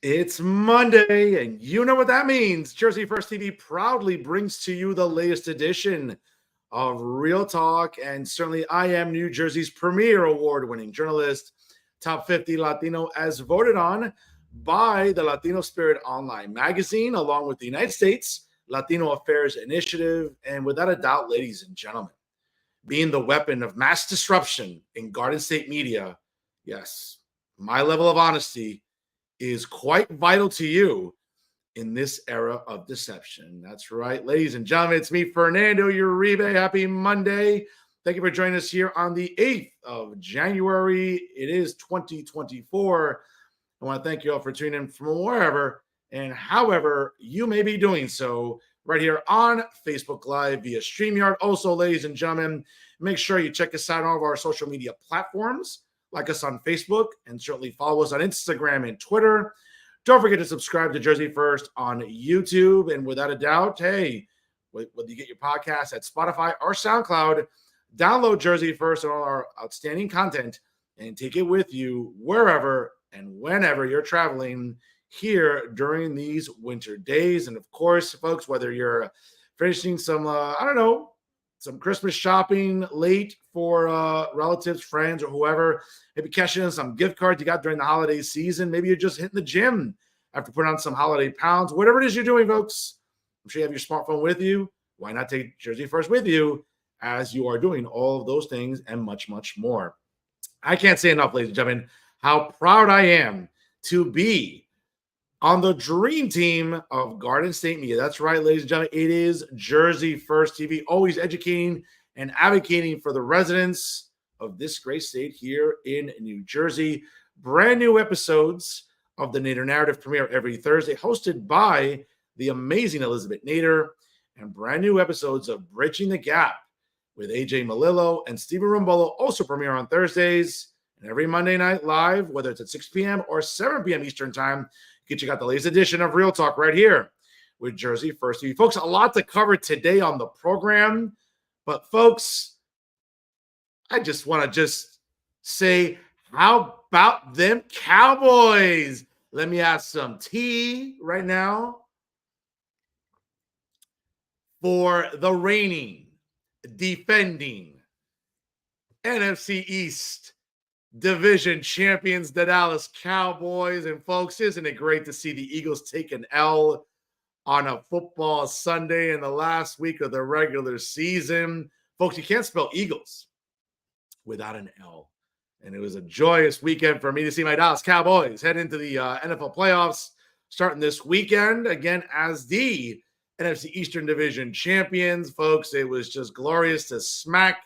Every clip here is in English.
It's Monday, and you know what that means. Jersey First TV proudly brings to you the latest edition of Real Talk. And certainly, I am New Jersey's premier award winning journalist, top 50 Latino, as voted on by the Latino Spirit Online magazine, along with the United States Latino Affairs Initiative. And without a doubt, ladies and gentlemen, being the weapon of mass disruption in Garden State media, yes, my level of honesty is quite vital to you in this era of deception. That's right, ladies and gentlemen. It's me, Fernando Uribe. Happy Monday. Thank you for joining us here on the 8th of January. It is 2024. I want to thank you all for tuning in from wherever and however you may be doing so right here on Facebook Live via StreamYard. Also, ladies and gentlemen, make sure you check us out on all of our social media platforms. Like us on Facebook, and certainly follow us on Instagram and Twitter. Don't forget to subscribe to Jersey First on YouTube. And without a doubt, hey, whether you get your podcast at Spotify or SoundCloud, download Jersey First and all our outstanding content and take it with you wherever and whenever you're traveling here during these winter days. And of course, folks, whether you're finishing some, some Christmas shopping late for relatives, friends, or whoever, maybe cashing in some gift cards you got during the holiday season. Maybe you're just hitting the gym after putting on some holiday pounds. Whatever it is you're doing, folks, I'm sure you have your smartphone with you. Why not take Jersey First with you as you are doing all of those things and much, much more? I can't say enough, ladies and gentlemen, how proud I am to be on the dream team of Garden State Media. That's right, ladies and gentlemen. It is Jersey First TV, always educating and advocating for the residents of this great state here in New Jersey. Brand new episodes of the Nader Narrative premiere every Thursday, hosted by the amazing Elizabeth Nader, and brand new episodes of Bridging the Gap with AJ Malillo and Stephen Rumbolo also premiere on Thursdays. And every Monday night live, whether it's at 6 p.m. or 7 p.m. Eastern time, you check out the latest edition of Real Talk right here with Jersey First TV. Folks, a lot to cover today on the program. But folks, I just want to say, how about them Cowboys? Let me have some tea right now for the reigning, defending NFC East division champions, the Dallas Cowboys. And folks, isn't it great to see the Eagles take an L on a football Sunday in the last week of the regular season? Folks, you can't spell Eagles without an L. And it was a joyous weekend for me to see my Dallas Cowboys head into the NFL playoffs starting this weekend, again, as the NFC Eastern Division champions. Folks, it was just glorious to smack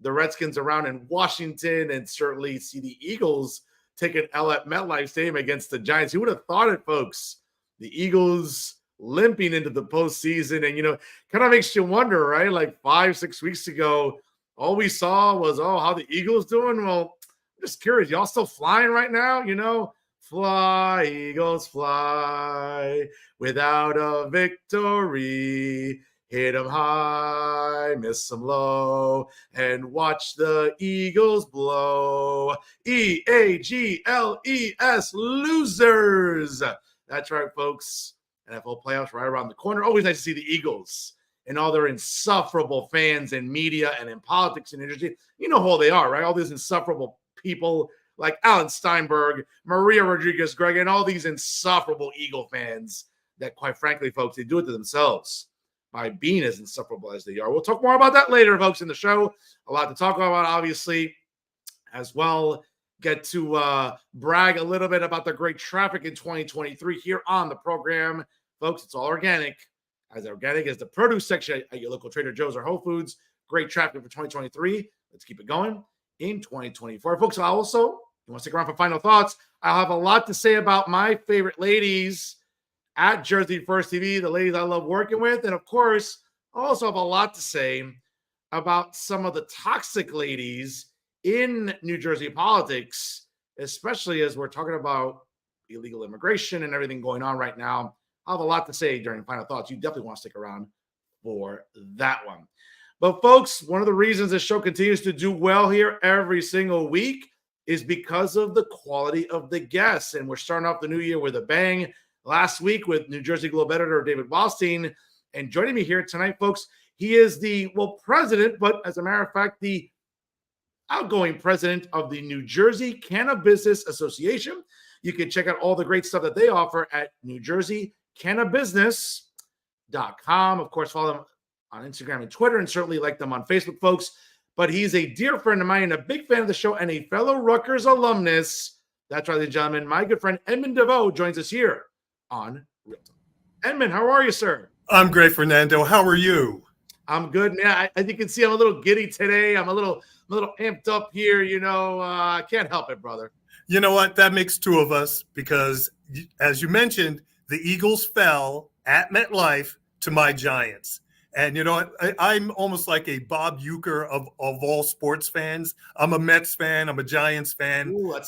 the Redskins around in Washington and certainly see the Eagles take an L at MetLife Stadium against the Giants. Who would have thought it, folks? The Eagles limping into the postseason. And, kind of makes you wonder, right? Like 5-6 weeks ago, all we saw was, how the Eagles doing? Well, I'm just curious. Y'all still flying right now? Fly, Eagles, fly without a victory. Hit them high, miss them low, and watch the Eagles blow. EAGLES, losers. That's right, folks. NFL playoffs right around the corner. Always nice to see the Eagles and all their insufferable fans in media and in politics and industry. You know who they are, right? All these insufferable people like Alan Steinberg, Maria Rodriguez-Greg, and all these insufferable Eagle fans that, quite frankly, folks, they do it to themselves by being as insufferable as they are. We'll talk more about that later, folks, in the show. A lot to talk about, obviously, as well. Get to brag a little bit about the great traffic in 2023 here on the program. Folks, it's all organic. As organic as the produce section at your local Trader Joe's or Whole Foods. Great traffic for 2023. Let's keep it going in 2024. Folks, you want to stick around for final thoughts? I'll have a lot to say about my favorite ladies at Jersey First TV, the ladies I love working with. And of course, I also have a lot to say about some of the toxic ladies in New Jersey politics, especially as we're talking about illegal immigration and everything going on right now. I'll have a lot to say during final thoughts. You definitely want to stick around for that one. But folks, one of the reasons this show continues to do well here every single week is because of the quality of the guests. And we're starting off the new year with a bang. Last week with New Jersey Globe editor David Wallstein. And joining me here tonight, folks, he is the, president, but as a matter of fact, the outgoing president of the New Jersey CannaBusiness Association. You can check out all the great stuff that they offer at NewJerseyCannaBusiness.com. Of course, follow them on Instagram and Twitter, and certainly like them on Facebook, folks. But he's a dear friend of mine and a big fan of the show and a fellow Rutgers alumnus. That's right, ladies and gentlemen. My good friend Edmund DeVeaux joins us here on Real Talk. Edmund, how are you, sir? I'm great, Fernando. How are you? I'm good, man. As you can see, I'm a little giddy today. I'm a little amped up here. I can't help it, brother. You know what? That makes two of us because, as you mentioned, the Eagles fell at MetLife to my Giants. And you know what? I'm almost like a Bob Uecker of all sports fans. I'm a Mets fan. I'm a Giants fan. Ooh,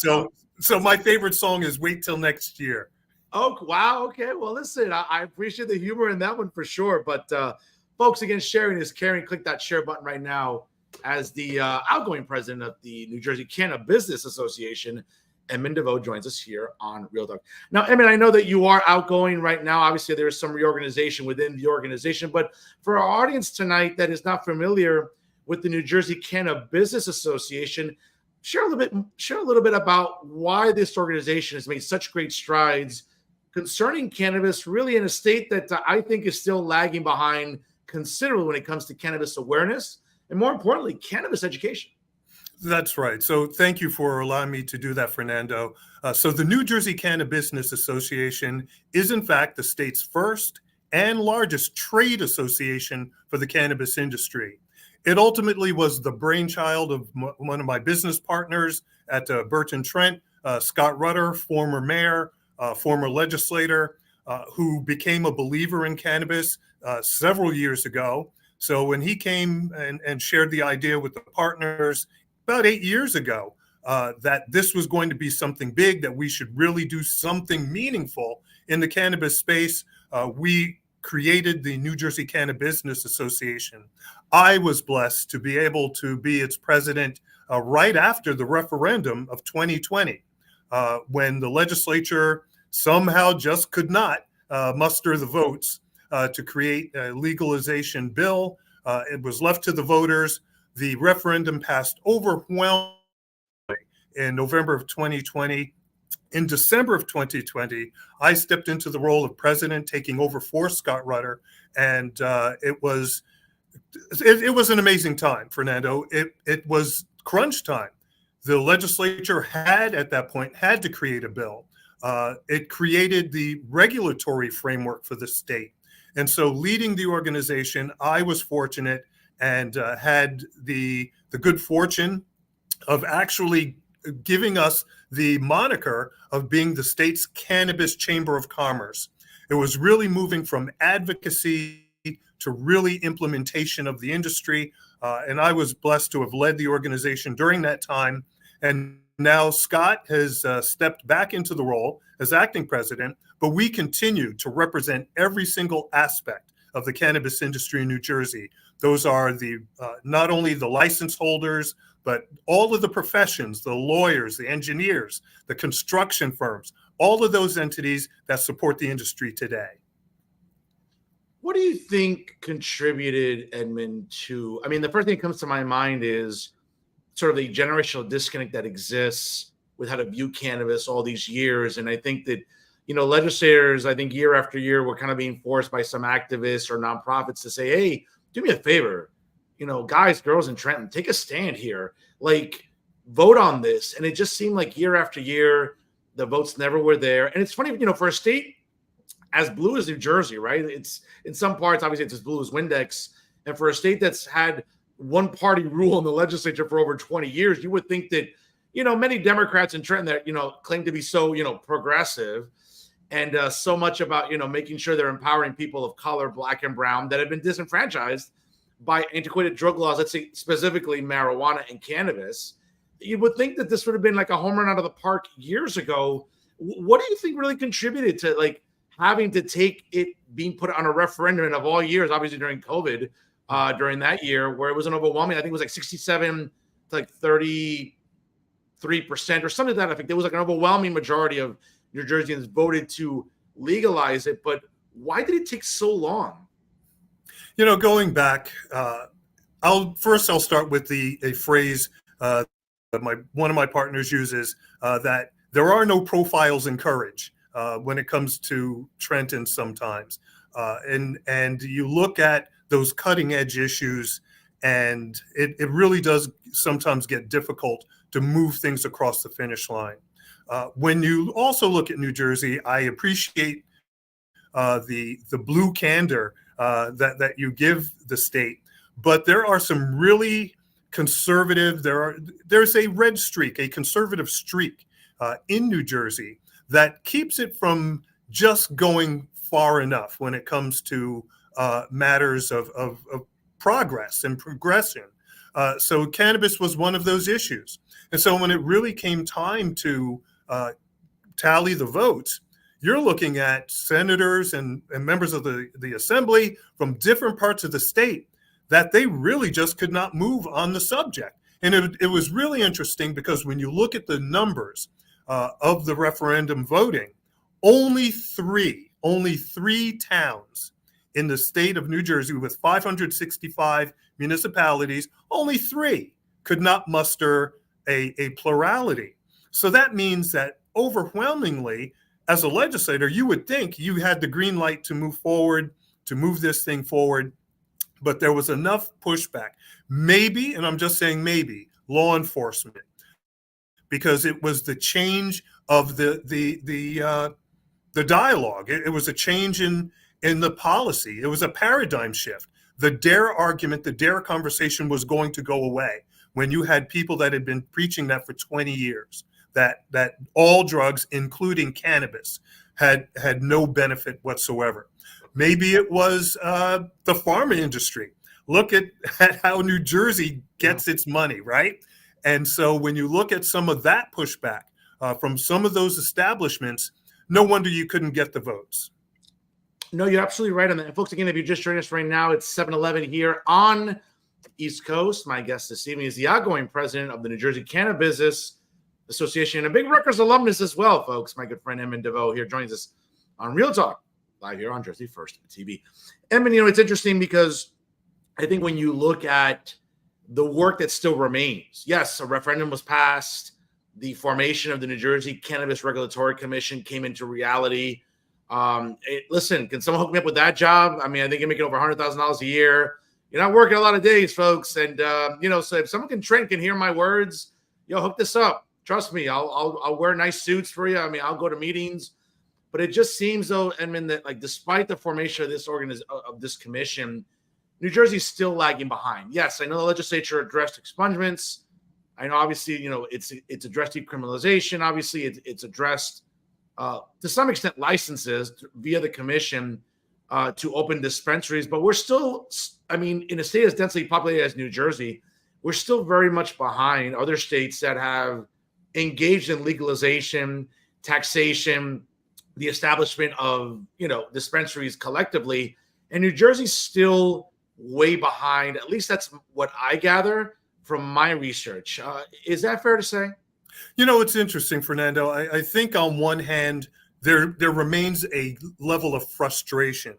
so my favorite song is "Wait Till Next Year." Oh, wow. Okay. Well, listen, I appreciate the humor in that one for sure. But folks, again, sharing is caring. Click that share button right now. As the outgoing president of the New Jersey CannaBusiness Association, Edmund DeVeaux joins us here on Real Talk. Now, Edmund, I know that you are outgoing right now. Obviously, there is some reorganization within the organization. But for our audience tonight that is not familiar with the New Jersey CannaBusiness Association, share a little bit about why this organization has made such great strides concerning cannabis, really in a state that I think is still lagging behind considerably when it comes to cannabis awareness and, more importantly, cannabis education. That's right. So thank you for allowing me to do that, Fernando. So the New Jersey CannaBusiness Association is, in fact, the state's first and largest trade association for the cannabis industry. It ultimately was the brainchild of one of my business partners at Trenton, Scott Rutter, former mayor, former legislator, who became a believer in cannabis several years ago. So when he came and shared the idea with the partners about 8 years ago, that this was going to be something big, that we should really do something meaningful in the cannabis space, we created the New Jersey CannaBusiness Association. I was blessed to be able to be its president right after the referendum of 2020, when the legislature somehow just could not muster the votes to create a legalization bill. It was left to the voters. The referendum passed overwhelmingly in November of 2020. In December of 2020, I stepped into the role of president, taking over for Scott Rutter, and it was an amazing time, Fernando. It was crunch time. The legislature at that point had to create a bill. It created the regulatory framework for the state. And so leading the organization, I was fortunate and had the good fortune of actually giving us the moniker of being the state's cannabis chamber of commerce. It was really moving from advocacy to really implementation of the industry. And I was blessed to have led the organization during that time. And now Scott has stepped back into the role as acting president, but we continue to represent every single aspect of the cannabis industry in New Jersey. Those are not only the license holders, but all of the professions, the lawyers, the engineers, the construction firms, all of those entities that support the industry today. What do you think contributed, Edmund, to, the first thing that comes to my mind is sort of the generational disconnect that exists with how to view cannabis all these years. And I think that, legislators, year after year, were kind of being forced by some activists or nonprofits to say, hey, do me a favor, guys, girls in Trenton, take a stand here, vote on this. And it just seemed like year after year, the votes never were there. And it's funny, for a state as blue as New Jersey, right? It's in some parts, obviously it's as blue as Windex. And for a state that's had one party rule in the legislature for over 20 years, you would think that, many Democrats in Trenton that, claim to be so, progressive and so much about, making sure they're empowering people of color, black and brown, that have been disenfranchised by antiquated drug laws, let's say specifically marijuana and cannabis. You would think that this would have been like a home run out of the park years ago. What do you think really contributed to having to take it being put on a referendum, and of all years, obviously during COVID, during that year where it was an overwhelming, I think it was 67 to 30, 3% or something to that effect. There was like an overwhelming majority of New Jerseyans voted to legalize it. But why did it take so long? Going back, I'll start with a phrase that one of my partners uses, that there are no profiles in courage when it comes to Trenton sometimes. And you look at those cutting edge issues, and it really does sometimes get difficult to move things across the finish line. When you also look at New Jersey, I appreciate the blue candor that you give the state, but there are some really conservative. There's a red streak, a conservative streak in New Jersey that keeps it from just going far enough when it comes to matters of progress and progression. So cannabis was one of those issues. And so when it really came time to tally the votes, you're looking at senators and members of the assembly from different parts of the state that they really just could not move on the subject. And it was really interesting because when you look at the numbers of the referendum voting, only three towns in the state of New Jersey with 565 municipalities, only three could not muster a plurality. So that means that overwhelmingly, as a legislator, you would think you had the green light to move forward, to move this thing forward, but there was enough pushback. Maybe, and I'm just saying maybe, law enforcement, because it was the change of the dialogue. It was a change in the policy. It was a paradigm shift. The DARE argument, the DARE conversation was going to go away when you had people that had been preaching that for 20 years, that all drugs, including cannabis, had no benefit whatsoever. Maybe it was the pharma industry. Look at how New Jersey gets its money, right? And so when you look at some of that pushback from some of those establishments, no wonder you couldn't get the votes. No, you're absolutely right on that. And folks, again, if you just joined us right now, it's 7-11 here on the East Coast. My guest this evening is the outgoing president of the New Jersey CannaBusiness Association and a big Rutgers alumnus as well, folks. My good friend Edmund DeVeaux here joins us on Real Talk, live here on Jersey First TV. Edmund, it's interesting because I think when you look at the work that still remains, yes, a referendum was passed. The formation of the New Jersey Cannabis Regulatory Commission came into reality. Listen, can someone hook me up with that job? I mean, I think you're making over $100,000 a year. You're not working a lot of days, folks. And, so if someone can hear my words, hook this up. Trust me, I'll wear nice suits for you. I mean, I'll go to meetings. But it just seems, though, Edmund, that despite the formation of this commission, New Jersey's still lagging behind. Yes, I know the legislature addressed expungements. I know, obviously, it's addressed decriminalization. Obviously, it's addressed to some extent licenses via the commission to open dispensaries. But we're still, in a state as densely populated as New Jersey, we're still very much behind other states that have engaged in legalization, taxation, the establishment of, dispensaries collectively. And New Jersey's still way behind. At least that's what I gather from my research. Is that fair to say? It's interesting, Fernando. I think on one hand, there remains a level of frustration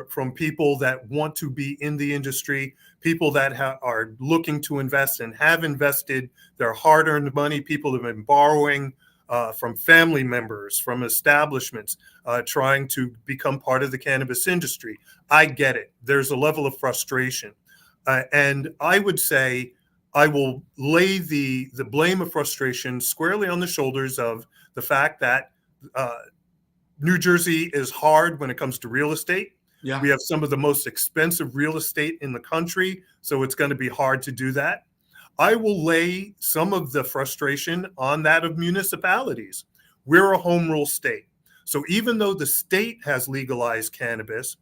from people that want to be in the industry, people that are looking to invest and have invested their hard-earned money, people who have been borrowing from family members, from establishments, trying to become part of the cannabis industry. I get it. There's a level of frustration. And I would say I will lay the blame of frustration squarely on the shoulders of the fact that New Jersey is hard when it comes to real estate. Yeah. We have some of the most expensive real estate in the country, so it's going to be hard to do that. I will lay some of the frustration on that of municipalities. We're a home rule state. So even though the state has legalized cannabis,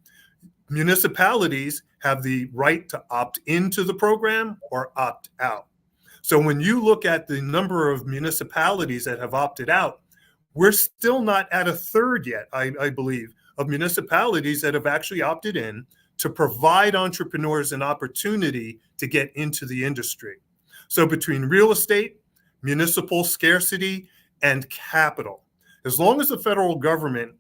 municipalities have the right to opt into the program or opt out. So when you look at the number of municipalities that have opted out, we're still not at a third yet, I believe, of municipalities that have actually opted in to provide entrepreneurs an opportunity to get into the industry. So between real estate, municipal scarcity, and capital. As long as the federal government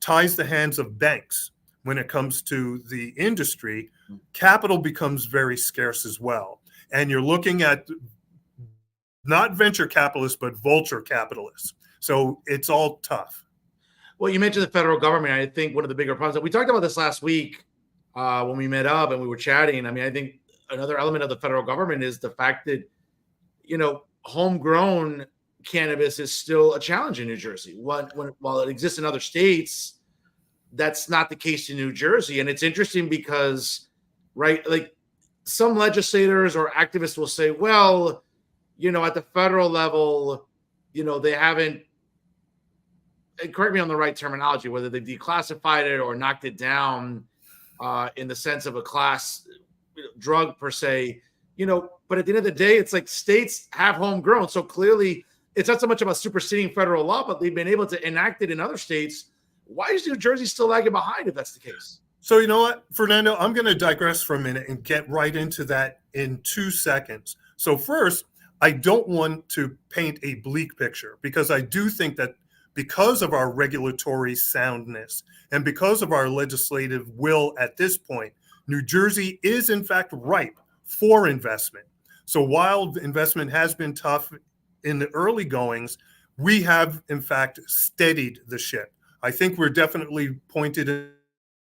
ties the hands of banks when it comes to the industry, capital becomes very scarce as well. And you're looking at not venture capitalists, but vulture capitalists. So it's all tough. Well, you mentioned the federal government. I think one of the bigger problems, we talked about this last week when we met up and we were chatting. I mean, I think another element of the federal government is the fact that, homegrown cannabis is still a challenge in New Jersey. While it exists in other states, that's not the case in New Jersey. And it's interesting because, right, like some legislators or activists will say, well, at the federal level, they haven't, correct me on the right terminology, whether they declassified it or knocked it down in the sense of a class drug per se, but at the end of the day, it's like states have homegrown. So clearly it's not so much about superseding federal law, but they've been able to enact it in other states. Why is New Jersey still lagging behind if that's the case? So you know what, Fernando, I'm going to digress for a minute and get right into that in 2 seconds. So first, I don't want to paint a bleak picture because I do think that because of our regulatory soundness and because of our legislative will at this point, New Jersey is in fact ripe for investment. So while investment has been tough in the early goings, we have in fact steadied the ship. I think we're definitely pointed in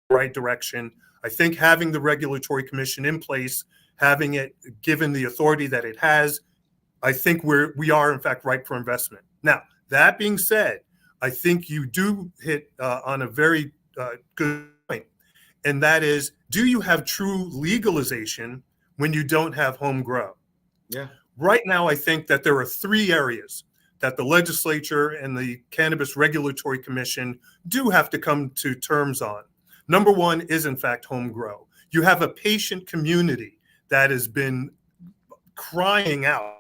the right direction. I think having the regulatory commission in place, having it given the authority that it has, I think we are in fact ripe for investment. Now, that being said, I think you do hit on a very good point, and that is, do you have true legalization when you don't have home grow? Yeah. Right now, I think that there are 3 areas that the legislature and the Cannabis Regulatory Commission do have to come to terms on. Number 1 is, in fact, home grow. You have a patient community that has been crying out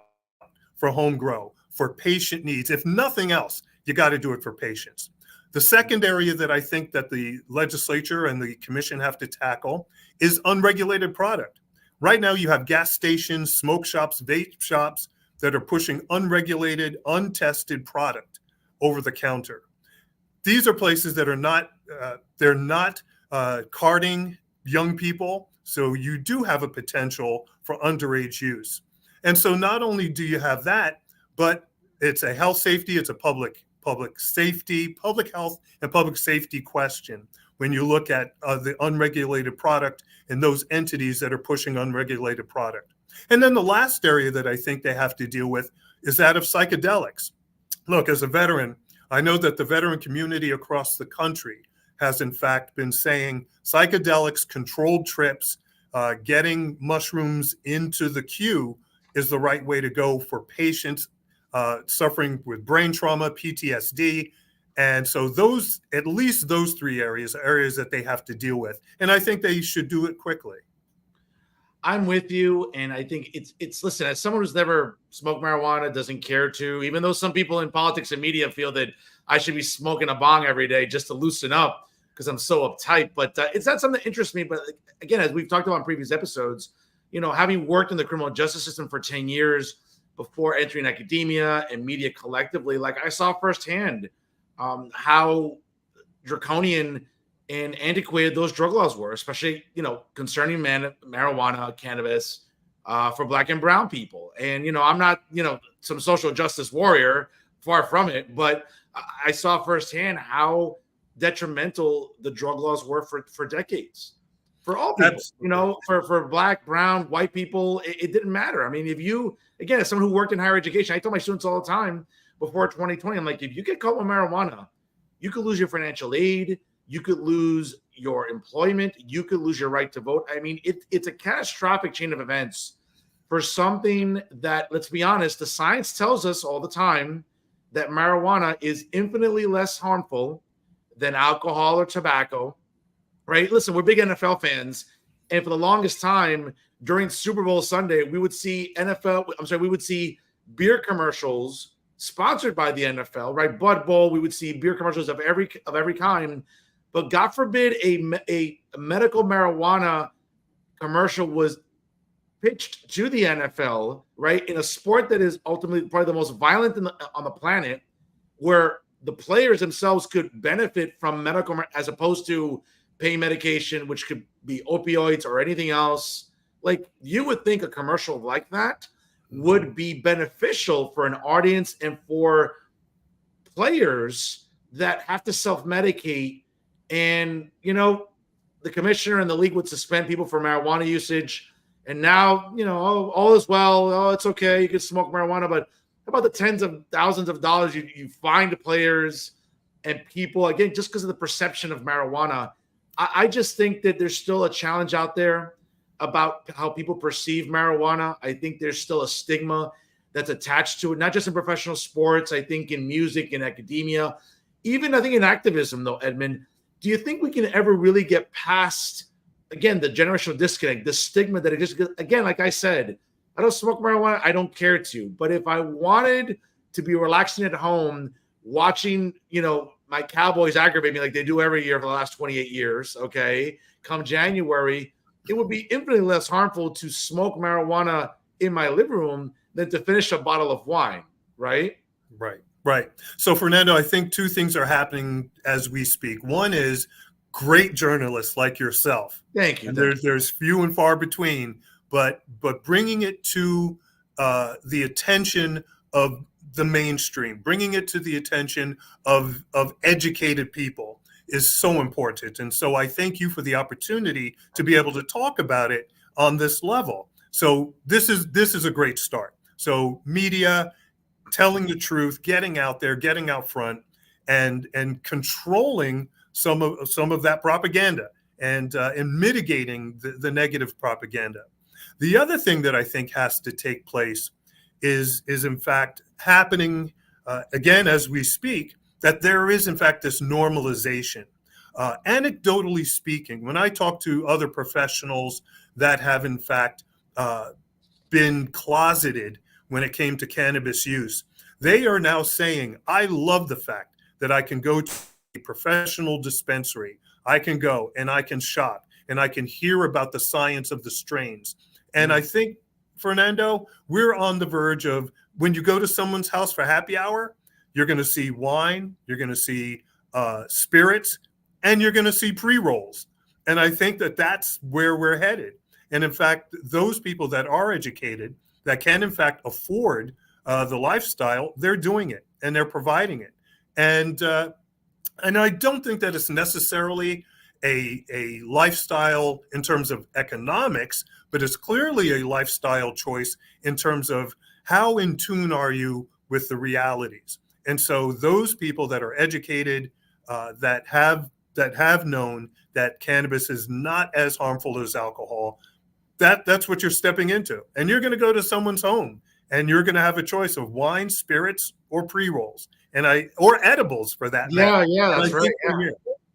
for home grow, for patient needs. If nothing else, you got to do it for patients. The second area that I think that the legislature and the commission have to tackle is unregulated product. Right now, you have gas stations, smoke shops, vape shops that are pushing unregulated, untested product over the counter. These are places that are not carding young people, so you do have a potential for underage use. And so not only do you have that, but it's a health safety, it's a public safety, public health and public safety question when you look at the unregulated product and those entities that are pushing unregulated product. And then the last area that I think they have to deal with is that of psychedelics. Look, as a veteran, I know that the veteran community across the country has in fact been saying psychedelics, controlled trips, getting mushrooms into the queue is the right way to go for patients suffering with brain trauma, PTSD. And so those, at least those 3 areas are areas that they have to deal with. And I think they should do it quickly. I'm with you. And I think it's listen, as someone who's never smoked marijuana, doesn't care to, even though some people in politics and media feel that I should be smoking a bong every day just to loosen up because I'm so uptight. But it's not something that interests me. But again, as we've talked about in previous episodes, having worked in the criminal justice system for 10 years before entering academia and media collectively, like I saw firsthand how draconian and antiquated those drug laws were, especially, concerning marijuana, cannabis for Black and brown people. And, I'm not, some social justice warrior, far from it, but I saw firsthand how detrimental the drug laws were for decades. For all people, for Black, brown, white people, it didn't matter. I mean, if you, again, as someone who worked in higher education, I tell my students all the time before 2020, I'm like, if you get caught with marijuana, you could lose your financial aid, you could lose your employment, you could lose your right to vote. I mean, it's a catastrophic chain of events for something that, let's be honest, the science tells us all the time that marijuana is infinitely less harmful than alcohol or tobacco. Right? Listen, we're big NFL fans. And for the longest time during Super Bowl Sunday, we would see we would see beer commercials sponsored by the NFL, right? Bud Bowl, we would see beer commercials of every kind. But God forbid a medical marijuana commercial was pitched to the NFL, right, in a sport that is ultimately probably the most violent on the planet, where the players themselves could benefit from medical as opposed to paying medication, which could be opioids or anything else. Like, you would think a commercial like that would be beneficial for an audience and for players that have to self-medicate. And, you know, the commissioner and the league would suspend people for marijuana usage. And now, you know, all is well. Oh, it's okay. You can smoke marijuana, but how about the tens of thousands of dollars you find players and people, again, just because of the perception of marijuana? I just think that there's still a challenge out there about how people perceive marijuana. I think there's still a stigma that's attached to it, not just in professional sports. I think in music and academia, even I think in activism, though, Edmund, do you think we can ever really get past, again, the generational disconnect, the stigma that it just, again, like I said, I don't smoke marijuana. I don't care to. But if I wanted to be relaxing at home, watching, you know, my Cowboys aggravate me like they do every year for the last 28 years, okay, come January, it would be infinitely less harmful to smoke marijuana in my living room than to finish a bottle of wine, right? Right. So, Fernando, I think two things are happening as we speak. One is great journalists like yourself. Thank you. And there's few and far between, but bringing it to the attention of the mainstream, bringing it to the attention of educated people is so important. And so I thank you for the opportunity to be able to talk about it on this level. So this is a great start. So media, telling the truth, getting out there, getting out front, and controlling some of that propaganda and mitigating the negative propaganda. The other thing that I think has to take place is in fact happening again as we speak, that there is in fact this normalization. Anecdotally speaking, when I talk to other professionals that have in fact been closeted when it came to cannabis use, they are now saying, I love the fact that I can go to a professional dispensary. I can go and I can shop and I can hear about the science of the strains. And I think, Fernando, we're on the verge of, when you go to someone's house for happy hour, you're going to see wine, you're going to see spirits, and you're going to see pre-rolls. And I think that that's where we're headed. And in fact, those people that are educated, that can in fact afford the lifestyle, they're doing it and they're providing it. And I don't think that it's necessarily a lifestyle in terms of economics, but it's clearly a lifestyle choice in terms of how in tune are you with the realities. And so those people that are educated, that have known that cannabis is not as harmful as alcohol, that's what you're stepping into. And you're going to go to someone's home and you're going to have a choice of wine, spirits, or pre-rolls, or edibles for that matter. Yeah, that's right.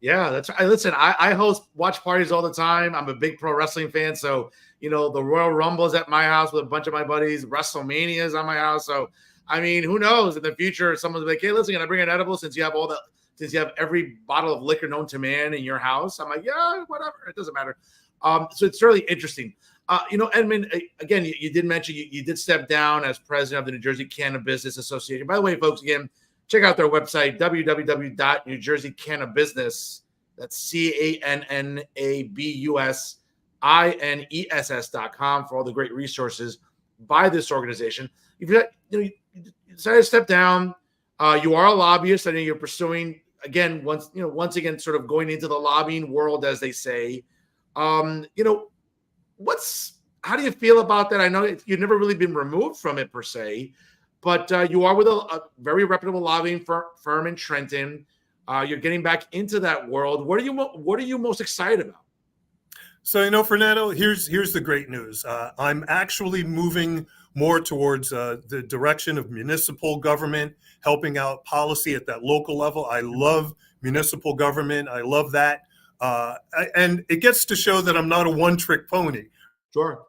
Yeah, that's right. Listen, I host watch parties all the time. I'm a big pro wrestling fan. So, you know, the Royal Rumble is at my house with a bunch of my buddies. WrestleMania is at my house. So, I mean, who knows? In the future, someone's like, hey, listen, can I bring an edible since you have every bottle of liquor known to man in your house? I'm like, yeah, whatever. It doesn't matter. So it's really interesting. You know, Edmund, again, you did mention you did step down as president of the New Jersey CannaBusiness Association. By the way, folks, again, check out their website, www.newjerseycannabusiness. That's CannaBusiness.com for all the great resources by this organization. You decided to step down. You are a lobbyist. I know you're pursuing once again, sort of going into the lobbying world, as they say. How do you feel about that? I know you've never really been removed from it per se, but you are with a very reputable lobbying firm in Trenton. You're getting back into that world. What are you most excited about? So, Fernando, here's the great news. I'm actually moving more towards the direction of municipal government, helping out policy at that local level. I love municipal government. I love that. And it gets to show that I'm not a one-trick pony. Sure.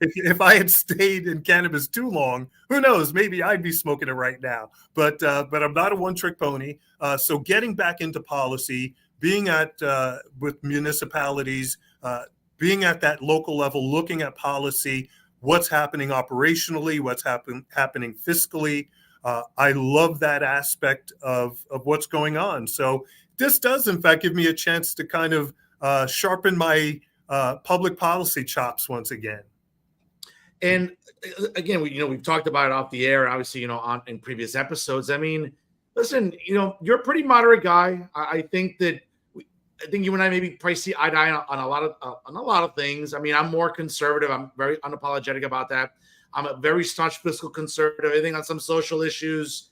If I had stayed in cannabis too long, who knows? Maybe I'd be smoking it right now. But I'm not a one-trick pony. So getting back into policy, being with municipalities, being at that local level, looking at policy, what's happening operationally, what's happening fiscally. I love that aspect of what's going on. So this does, in fact, give me a chance to kind of sharpen my public policy chops once again. And again, we've talked about it off the air, obviously, in previous episodes. I mean, listen, you're a pretty moderate guy. I think you and I maybe probably see eye to eye on a lot of things. I mean, I'm more conservative. I'm very unapologetic about that. I'm a very staunch fiscal conservative. I think on some social issues,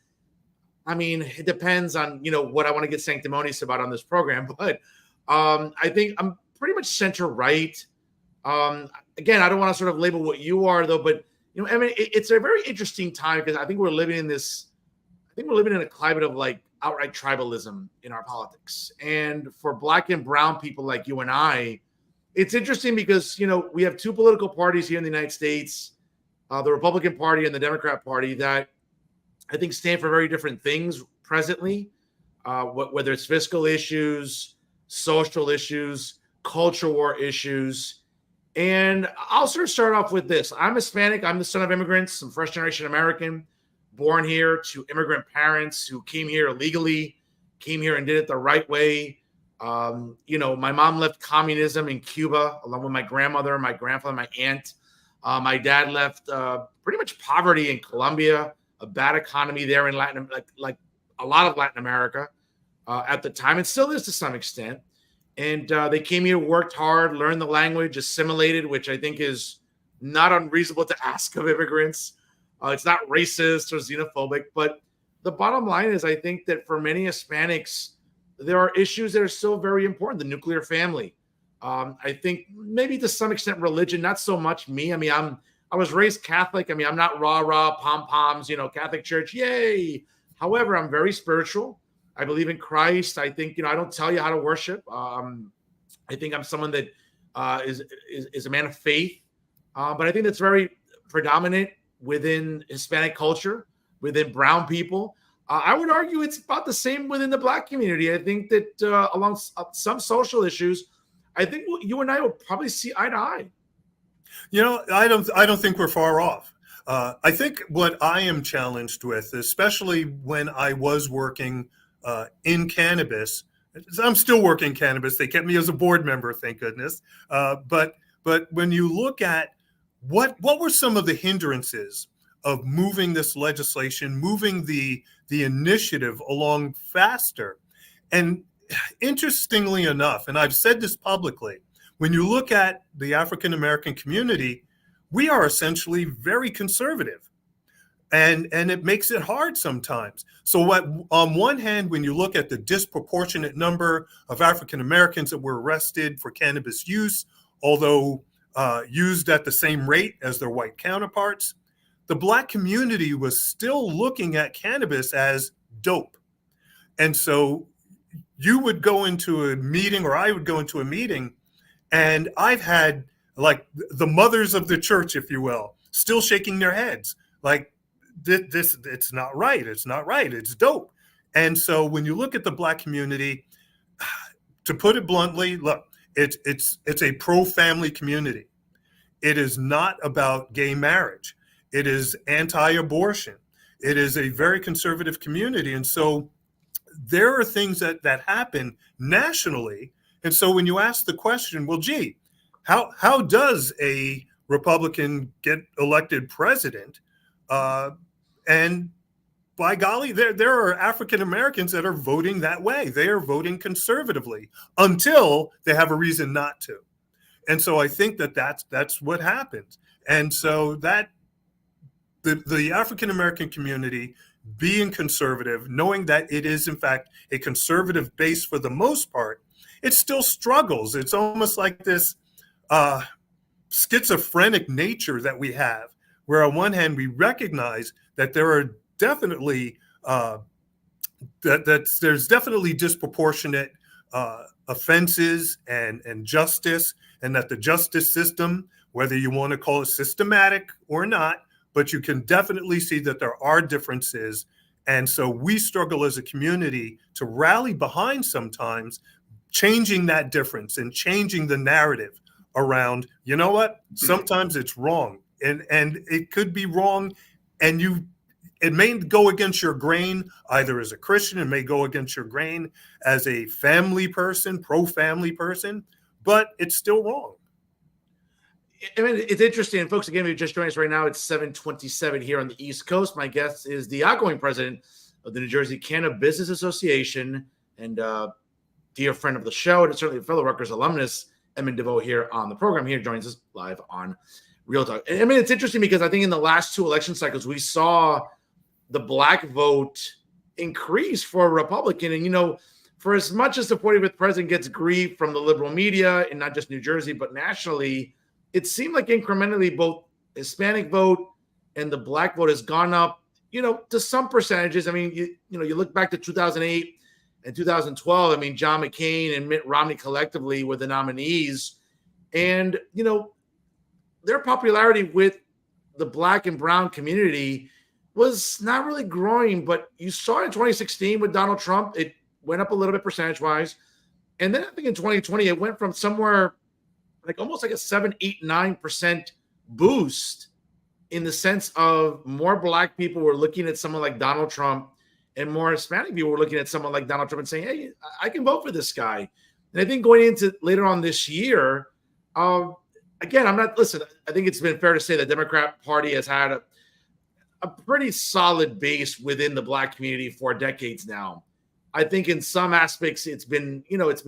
I mean, it depends on what I want to get sanctimonious about on this program. But I think I'm pretty much center right. Again, I don't want to sort of label what you are, though. But I mean, it's a very interesting time because I think we're living in a climate of like outright tribalism in our politics. And for Black and brown people like you and I, it's interesting because, we have two political parties here in the United States, the Republican Party and the Democrat Party, that I think stand for very different things presently, whether it's fiscal issues, social issues, culture war issues. And I'll sort of start off with this. I'm Hispanic. I'm the son of immigrants. I'm first generation American, born here to immigrant parents who came here illegally, came here and did it the right way. My mom left communism in Cuba along with my grandmother, my grandfather, my aunt. My dad left pretty much poverty in Colombia, a bad economy there in Latin, like a lot of Latin America at the time, and still is to some extent. And they came here, worked hard, learned the language, assimilated, which I think is not unreasonable to ask of immigrants. It's not racist or xenophobic, but the bottom line is I think that for many Hispanics, there are issues that are still very important. The nuclear family. I think maybe to some extent religion, not so much me. I mean, I was raised Catholic. I mean, I'm not rah-rah, pom-poms, Catholic Church, yay. However, I'm very spiritual. I believe in Christ. I think, I don't tell you how to worship. I think I'm someone that is a man of faith. But I think that's very predominant within Hispanic culture, within brown people. I would argue it's about the same within the Black community. I think that along some social issues, I think you and I will probably see eye to eye. I don't think we're far off. I think what I am challenged with, especially when I was working in cannabis, I'm still working cannabis. They kept me as a board member, thank goodness. But when you look at what were some of the hindrances of moving this legislation, moving the initiative along faster, and interestingly enough, and I've said this publicly, when you look at the African American community, we are essentially very conservative. And it makes it hard sometimes. So on one hand, when you look at the disproportionate number of African Americans that were arrested for cannabis use, although used at the same rate as their white counterparts, the Black community was still looking at cannabis as dope. And so you would go into a meeting, or I would go into a meeting, and I've had like the mothers of the church, if you will, still shaking their heads like, this it's not right. It's not right. It's dope. And so when you look at the Black community, to put it bluntly, look, it's a pro-family community. It is not about gay marriage. It is anti-abortion. It is a very conservative community. And so there are things that happen nationally. And so when you ask the question, well, gee, how does a Republican get elected president? And by golly, there are African Americans that are voting that way. They are voting conservatively until they have a reason not to. And so I think that's what happens. And so that the African American community being conservative, knowing that it is in fact a conservative base for the most part, it still struggles. It's almost like this schizophrenic nature that we have, where on one hand we recognize that there are definitely there's definitely disproportionate offenses and justice, and that the justice system, whether you want to call it systematic or not, but you can definitely see that there are differences. And so we struggle as a community to rally behind sometimes changing that difference and changing the narrative around, you know what, sometimes it's wrong. and it could be wrong, and it may go against your grain, either as a Christian, it may go against your grain as a family person, pro-family person, but it's still wrong. I mean, it's interesting. Folks, again, if you just joined us right now, it's 7:27 here on the East Coast. My guest is the outgoing president of the New Jersey CannaBusiness Association and dear friend of the show, and certainly a fellow Rutgers alumnus, Edmund DeVeaux, here on the program. Here joins us live on Real Talk. I mean, it's interesting because I think in the last two election cycles, we saw the black vote increase for a Republican. And, for as much as the 45th president gets grief from the liberal media, and not just New Jersey, but nationally, it seemed like incrementally both Hispanic vote and the black vote has gone up, to some percentages. I mean, you look back to 2008 and 2012. I mean, John McCain and Mitt Romney collectively were the nominees. And, their popularity with the black and brown community was not really growing. But you saw in 2016 with Donald Trump, it went up a little bit percentage-wise. And then I think in 2020, it went from somewhere like almost like a 7, 8, 9% boost in the sense of more black people were looking at someone like Donald Trump and more Hispanic people were looking at someone like Donald Trump and saying, hey, I can vote for this guy. And I think going into later on this year, again, I think it's been fair to say the Democrat Party has had a pretty solid base within the black community for decades now. I think in some aspects it's been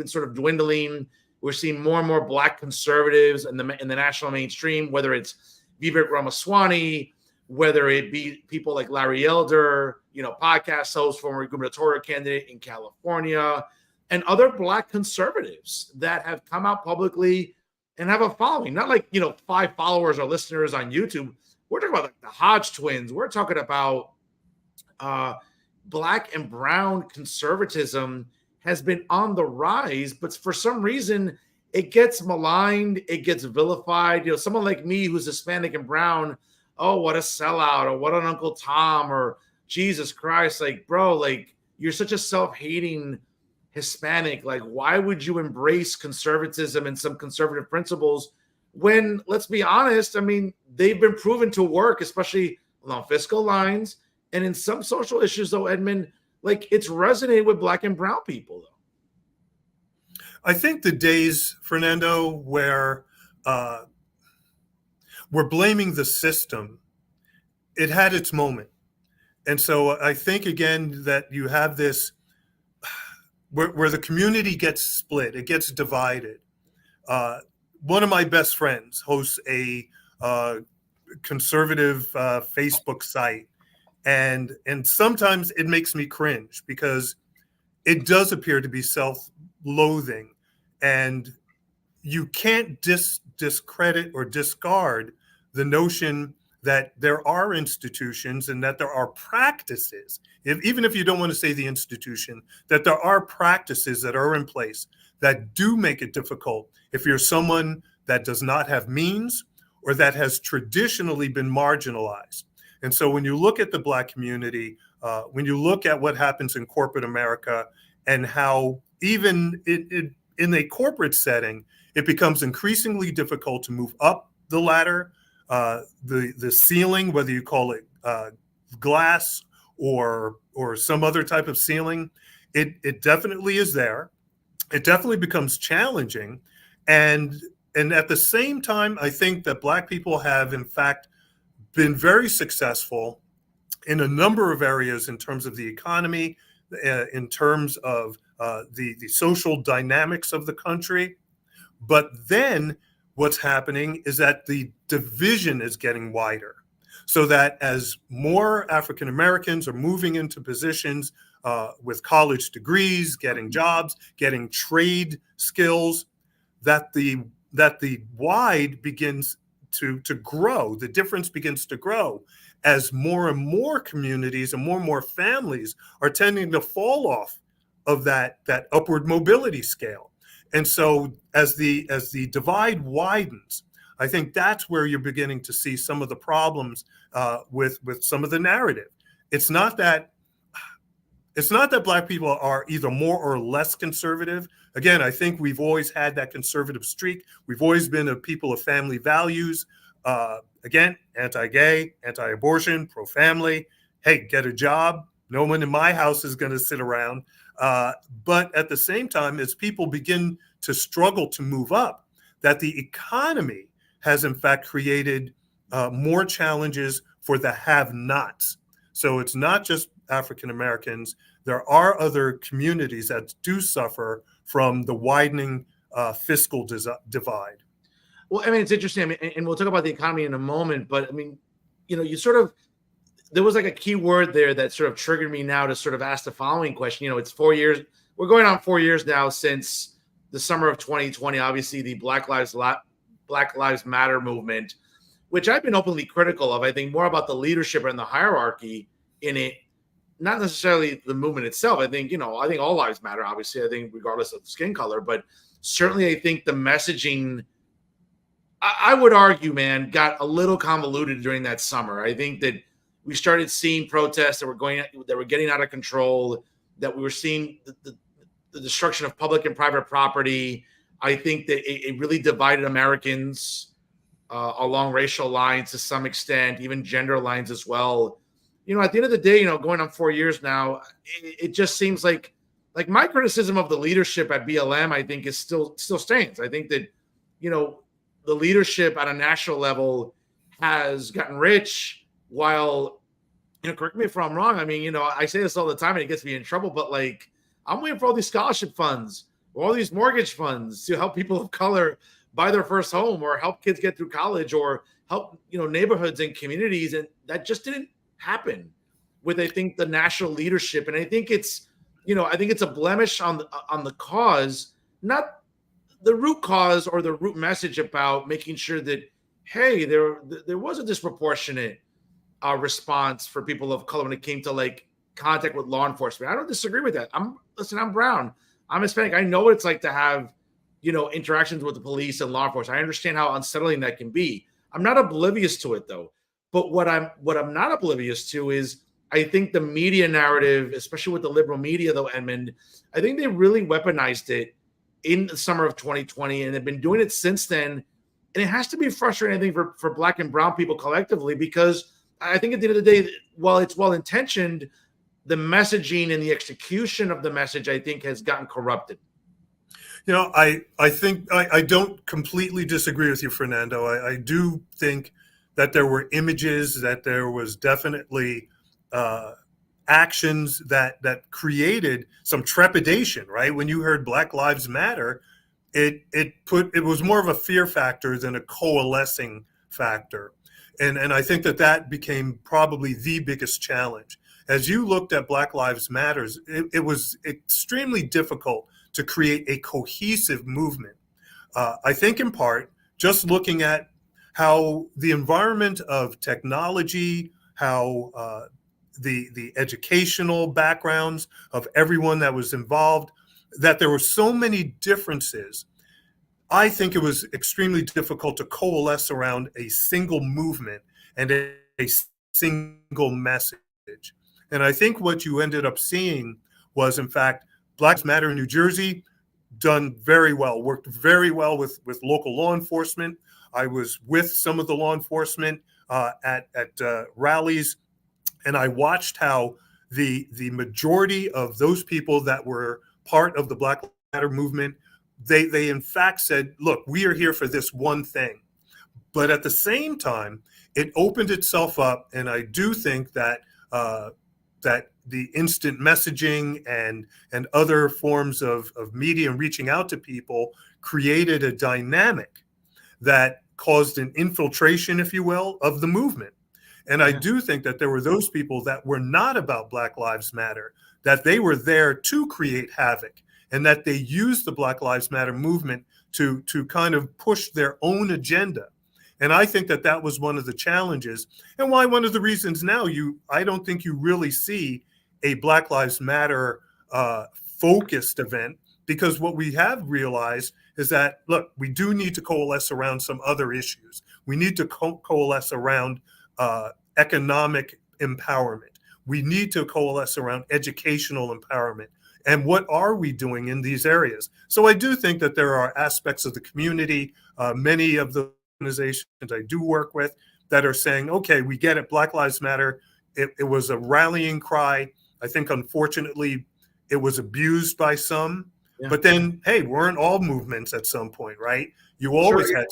sort of dwindling. We're seeing more and more black conservatives in the national mainstream, whether it's Vivek Ramaswamy, whether it be people like Larry Elder, podcast host, former gubernatorial candidate in California, and other black conservatives that have come out publicly and have a following. Not like, 5 followers or listeners on YouTube. We're talking about like the Hodge twins. We're talking about black and brown conservatism has been on the rise, but for some reason it gets maligned, it gets vilified. Someone like me who's Hispanic and brown, oh, what a sellout, or what an Uncle Tom, or Jesus Christ, like, bro, like, you're such a self-hating Hispanic. Like, why would you embrace conservatism and some conservative principles when, let's be honest, I mean, they've been proven to work, especially along fiscal lines and in some social issues, though, Edmund. Like, it's resonated with black and brown people, though. I think the days, Fernando, where we're blaming the system, it had its moment. And so I think, again, that you have this where the community gets split, it gets divided. One of my best friends hosts a conservative Facebook site. And sometimes it makes me cringe because it does appear to be self-loathing, and you can't discredit or discard the notion that there are institutions and that there are practices, even if you don't want to say the institution, that there are practices that are in place that do make it difficult if you're someone that does not have means or that has traditionally been marginalized. And so when you look at the black community, when you look at what happens in corporate America and how even in a corporate setting, it becomes increasingly difficult to move up the ladder, the ceiling, whether you call it glass or some other type of ceiling, it definitely is there. It definitely becomes challenging. And at the same time, I think that black people have, in fact, been very successful in a number of areas in terms of the economy, in terms of the social dynamics of the country. But then what's happening is that the division is getting wider, so that as more African Americans are moving into positions with college degrees, getting jobs, getting trade skills, that the wide begins to grow, the difference begins to grow as more and more communities and more families are tending to fall off of that upward mobility scale. And so as the divide widens, I think that's where you're beginning to see some of the problems with some of the narrative. It's not that black people are either more or less conservative. Again, I think we've always had that conservative streak. We've always been a people of family values. Again, anti-gay, anti-abortion, pro-family. Hey, get a job. No one in my house is going to sit around. But at the same time, as people begin to struggle to move up, that the economy has in fact created more challenges for the have-nots. So it's not just African Americans. There are other communities that do suffer from the widening fiscal divide. Well, I mean, it's interesting. I mean, and we'll talk about the economy in a moment, but I mean, you sort of, there was like a key word there that sort of triggered me now to sort of ask the following question. It's 4 years. We're going on 4 years now since the summer of 2020. Obviously, the Black Lives Matter movement, which I've been openly critical of. I think more about the leadership and the hierarchy in it, not necessarily the movement itself. I think all lives matter. Obviously, I think regardless of skin color, but certainly I think the messaging, I would argue, man, got a little convoluted during that summer. I think that we started seeing protests that were getting out of control, that we were seeing the destruction of public and private property. I think that it really divided Americans along racial lines to some extent, even gender lines as well. At the end of the day, going on 4 years now, it just seems like my criticism of the leadership at BLM, I think, is still stands. I think that, the leadership at a national level has gotten rich while, correct me if I'm wrong. I mean, I say this all the time and it gets me in trouble, but like, I'm waiting for all these scholarship funds or all these mortgage funds to help people of color buy their first home or help kids get through college or help, neighborhoods and communities. And that just didn't happen with, I think, the national leadership. And I think it's a blemish on the cause, not the root cause or the root message about making sure that, hey, there was a disproportionate response for people of color when it came to like contact with law enforcement. I don't disagree with that. I'm brown. I'm Hispanic. I know what it's like to have, interactions with the police and law enforcement. I understand how unsettling that can be. I'm not oblivious to it though. But what I'm not oblivious to is I think the media narrative, especially with the liberal media though, Edmund, I think they really weaponized it in the summer of 2020, and they've been doing it since then. And it has to be frustrating, I think, for Black and brown people collectively, because I think at the end of the day, while it's well-intentioned, the messaging and the execution of the message, I think, has gotten corrupted. I think I don't completely disagree with you, Fernando. I do think that there were images, that there was definitely actions that created some trepidation, right? When you heard Black Lives Matter, it was more of a fear factor than a coalescing factor. And I think that became probably the biggest challenge. As you looked at Black Lives Matters, it was extremely difficult to create a cohesive movement. I think in part, just looking at how the environment of technology, how the educational backgrounds of everyone that was involved, that there were so many differences. I think it was extremely difficult to coalesce around a single movement and a single message. And I think what you ended up seeing was, in fact, Black Lives Matter in New Jersey done very well, worked very well with local law enforcement. I was with some of the law enforcement at rallies, and I watched how the majority of those people that were part of the Black Lives Matter movement, they in fact said, look, we are here for this one thing. But at the same time, it opened itself up, and I do think that that the instant messaging and other forms of media and reaching out to people created a dynamic that caused an infiltration, if you will, of the movement. And I do think that there were those people that were not about Black Lives Matter, that they were there to create havoc, and that they used the Black Lives Matter movement to kind of push their own agenda. And I think that was one of the challenges, and why one of the reasons now I don't think you really see a Black Lives Matter focused event, because what we have realized is that, look, we do need to coalesce around some other issues. We need to coalesce around economic empowerment. We need to coalesce around educational empowerment. And what are we doing in these areas? So I do think that there are aspects of the community, many of organizations I do work with that are saying, okay, we get it, Black Lives Matter. It was a rallying cry. I think, unfortunately, it was abused by some. Yeah. But then, hey, weren't all movements at some point, right? You Sure, always yeah.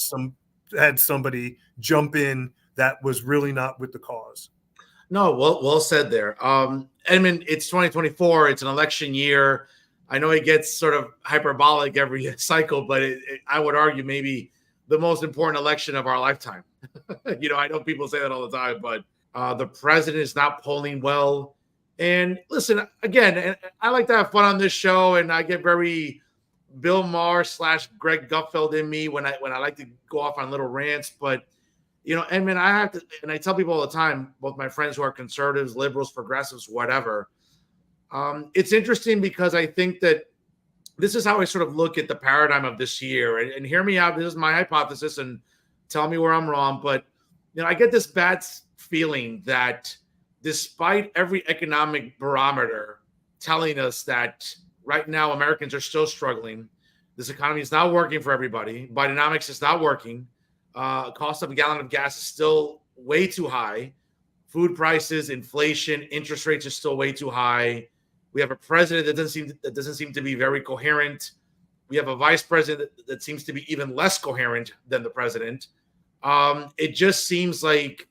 had somebody jump in that was really not with the cause. No, well said there. Edmund, it's 2024. It's an election year. I know it gets sort of hyperbolic every cycle, but I would argue maybe the most important election of our lifetime. I know people say that all the time, but the president is not polling well. And listen, again, I like to have fun on this show, and I get very Bill Maher / Greg Gutfeld in me when I like to go off on little rants, but Edmund, I have to, and I tell people all the time, both my friends who are conservatives, liberals, progressives, whatever. It's interesting because I think that this is how I sort of look at the paradigm of this year. And hear me out. This is my hypothesis, and tell me where I'm wrong. But I get this bad feeling that despite every economic barometer telling us that right now Americans are still struggling, this economy is not working for everybody. Bidenomics is not working. Cost of a gallon of gas is still way too high. Food prices, inflation, interest rates are still way too high. We have a president that doesn't seem to be very coherent. We have a vice president that seems to be even less coherent than the president. It just seems like,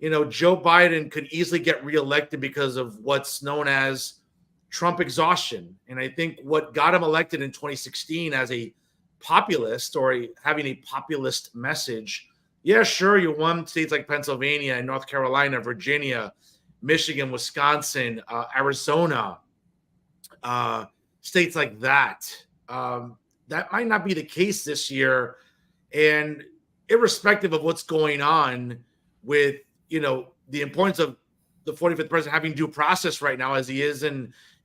Joe Biden could easily get reelected because of what's known as Trump exhaustion. And I think what got him elected in 2016 as a populist or having a populist message. Yeah, sure. You won states like Pennsylvania and North Carolina, Virginia, Michigan, Wisconsin, Arizona, states like that. That might not be the case this year. And irrespective of what's going on with, the importance of the 45th president having due process right now, as he is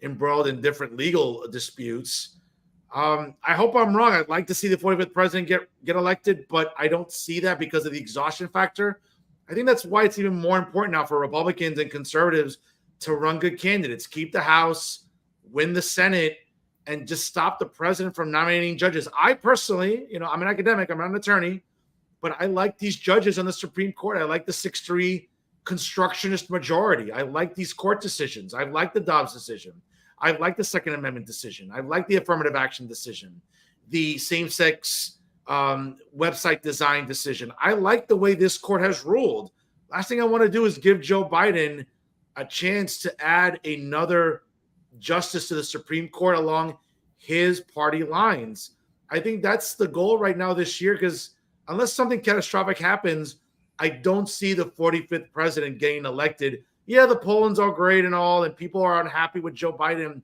embroiled in different legal disputes. I hope I'm wrong. I'd like to see the 45th president get elected, but I don't see that because of the exhaustion factor. I think that's why it's even more important now for Republicans and conservatives to run good candidates, keep the House, win the Senate, and just stop the president from nominating judges. I personally, I'm an academic, I'm not an attorney, but I like these judges on the Supreme Court. I like the 6-3 constructionist majority. I like these court decisions. I like the Dobbs decision. I like the Second Amendment decision. I like the affirmative action decision, the same-sex website design decision. I like the way this court has ruled. Last thing I want to do is give Joe Biden a chance to add another justice to the Supreme Court along his party lines. I think that's the goal right now this year, because unless something catastrophic happens, I don't see the 45th president getting elected. Yeah, the polling's all great and all, and people are unhappy with Joe Biden.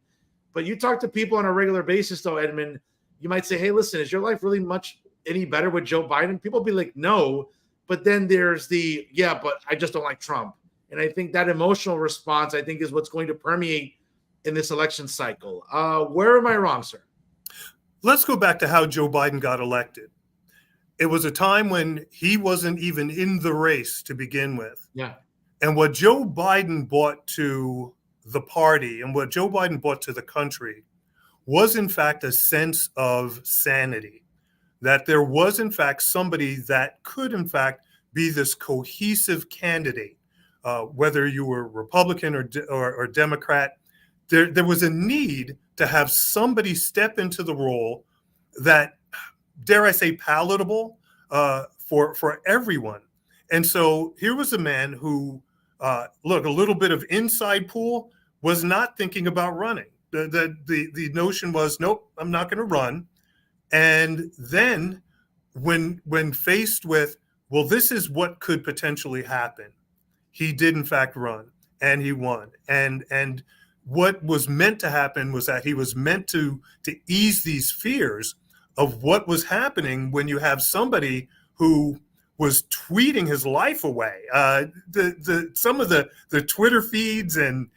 But you talk to people on a regular basis, though, Edmund, you might say, hey, listen, is your life really much any better with Joe Biden? People be like, no. But then there's yeah, but I just don't like Trump. And I think that emotional response, I think, is what's going to permeate in this election cycle. Where am I wrong, sir? Let's go back to how Joe Biden got elected. It was a time when he wasn't even in the race to begin with. Yeah. And what Joe Biden brought to the party and what Joe Biden brought to the country was, in fact, a sense of sanity, that there was, in fact, somebody that could, in fact, be this cohesive candidate, whether you were Republican or Democrat. There was a need to have somebody step into the role that, dare I say, palatable for everyone. And so here was a man who, look, a little bit of inside pool, was not thinking about running. The notion was, nope, I'm not going to run. And then when faced with, well, this is what could potentially happen, he did in fact run, and he won. And what was meant to happen was that he was meant to ease these fears of what was happening when you have somebody who was tweeting his life away. Some of the Twitter feeds, and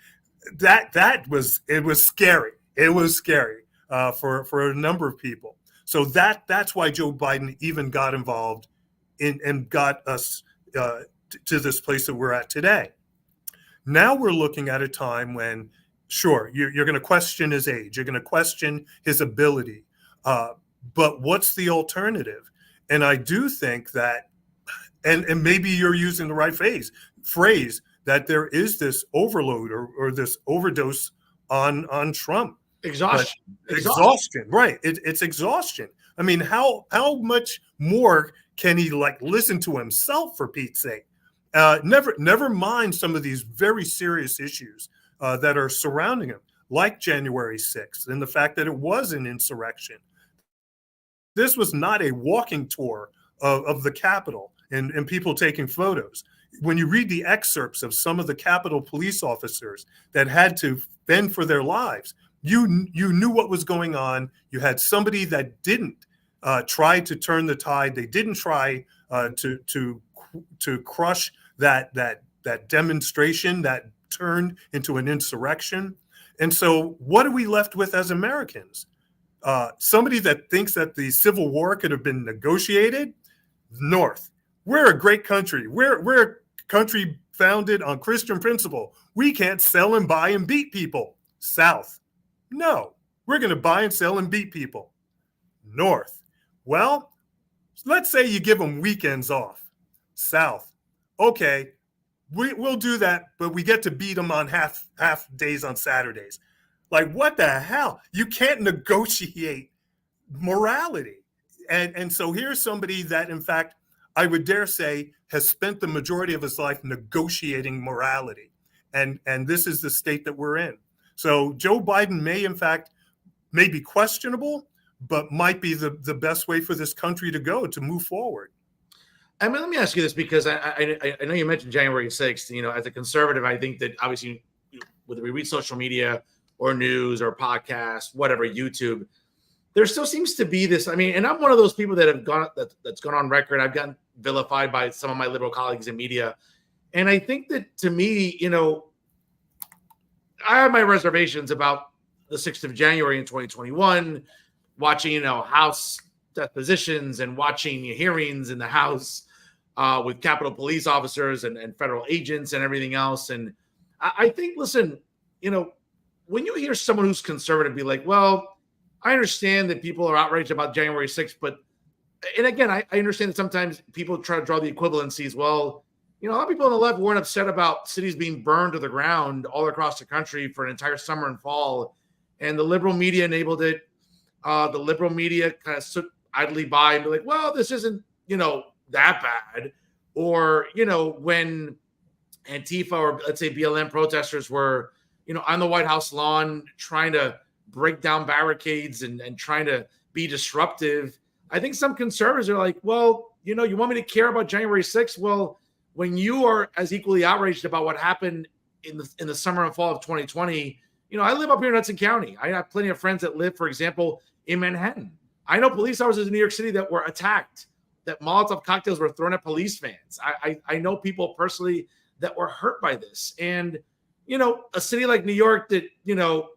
it was scary. It was scary for a number of people. So that's why Joe Biden even got involved and got us to this place that we're at today. Now we're looking at a time when, sure, you're going to question his age, you're going to question his ability, but what's the alternative? And I do think that And maybe you're using the right phrase that there is this overload or this overdose on Trump. Exhaustion. Exhaustion, right? It's exhaustion. I mean, how much more can he like listen to himself, for Pete's sake? Never mind some of these very serious issues that are surrounding him, like January 6th and the fact that it was an insurrection. This was not a walking tour of the Capitol and people taking photos. When you read the excerpts of some of the Capitol police officers that had to fend for their lives, you knew what was going on. You had somebody that didn't try to turn the tide. They didn't try to crush that demonstration that turned into an insurrection. And so what are we left with as Americans? Somebody that thinks that the Civil War could have been negotiated? North. We're a great country. We're a country founded on Christian principle. We can't sell and buy and beat people. South. No, we're going to buy and sell and beat people. North. Well, let's say you give them weekends off. South. Okay, we'll do that, but we get to beat them on half days on Saturdays. Like, what the hell? You can't negotiate morality. And so here's somebody that, in fact, I would dare say has spent the majority of his life negotiating morality. And this is the state that we're in. So Joe Biden may be questionable, but might be the best way for this country to go to move forward. I mean, let me ask you this, because I know you mentioned January 6th. You know, as a conservative, I think that obviously, whether we read social media or news or podcasts, whatever, YouTube, there still seems to be this. I mean, and I'm one of those people that have that's gone on record. I've gotten vilified by some of my liberal colleagues in media, and I think that, to me, you know, I have my reservations about the 6th of January in 2021. Watching, you know, House depositions and watching hearings in the House with Capitol police officers and federal agents and everything else. And I think, listen, you know, when you hear someone who's conservative be like, well, I understand that people are outraged about January 6th, but, and again, I understand that sometimes people try to draw the equivalencies. Well, you know, a lot of people on the left weren't upset about cities being burned to the ground all across the country for an entire summer and fall, and the liberal media enabled it. The liberal media kind of stood idly by and be like, well, this isn't, you know, that bad. Or, you know, when Antifa or, let's say, BLM protesters were, you know, on the White House lawn trying to break down barricades and trying to be disruptive, I think some conservatives are like, well, you know, you want me to care about January 6th? Well, when you are as equally outraged about what happened in the summer and fall of 2020, you know, I live up here in Hudson County. I have plenty of friends that live, for example, in Manhattan. I know police officers in New York City that were attacked, that Molotov cocktails were thrown at police vans. I know people personally that were hurt by this. And, you know, a city like New York that, you know,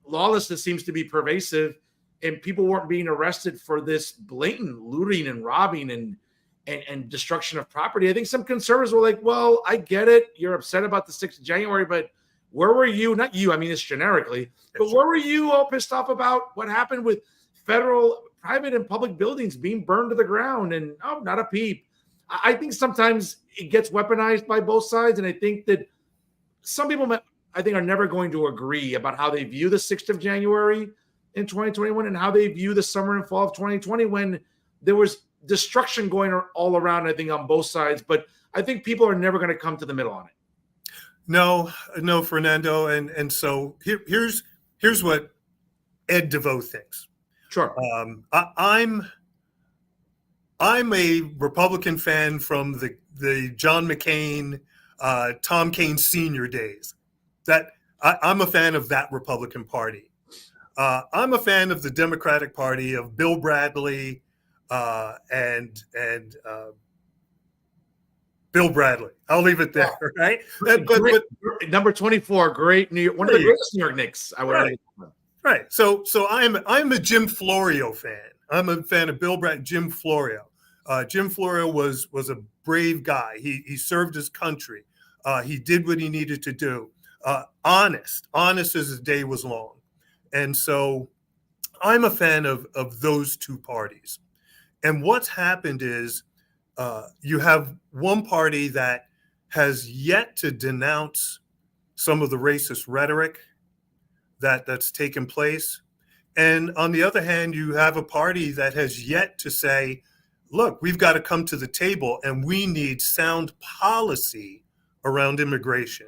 lawlessness seems to be pervasive, and people weren't being arrested for this blatant looting and robbing and destruction of property. I think some conservatives were like, well, I get it. You're upset about the 6th of January, but where were you? Not you, I mean, it's generically, but where were you all pissed off about what happened with federal, private, and public buildings being burned to the ground? And not a peep. I think sometimes it gets weaponized by both sides. And I think that some people, I think, are never going to agree about how they view the 6th of January in 2021 and how they view the summer and fall of 2020, when there was destruction going all around, I think, on both sides. But I think people are never going to come to the middle on it. No, Fernando. And so here's what Ed DeVeaux thinks. Sure. I'm a Republican fan from the John McCain, Tom Kean Sr. days. That I'm a fan of that Republican Party. I'm a fan of the Democratic Party, of Bill Bradley and Bill Bradley. I'll leave it there, right? But number 24, great New York, one of the greatest New York Knicks. I would right. Right. So I'm a Jim Florio fan. I'm a fan of Bill Bradley, Jim Florio. Jim Florio was a brave guy. He served his country. He did what he needed to do. Honest as his day was long. And so I'm a fan of those two parties. And what's happened is You have one party that has yet to denounce some of the racist rhetoric that's taken place. And on the other hand, you have a party that has yet to say, look, we've got to come to the table and we need sound policy around immigration.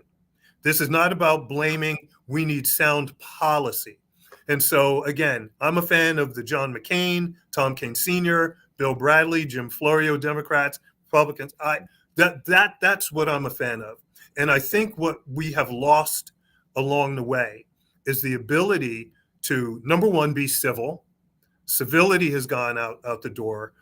This is not about blaming. We need sound policy. And so, again, I'm a fan of the John McCain, Tom Kean Sr., Bill Bradley, Jim Florio, Democrats, Republicans. That's what I'm a fan of. And I think what we have lost along the way is the ability to, number one, be civil. Civility has gone out the door.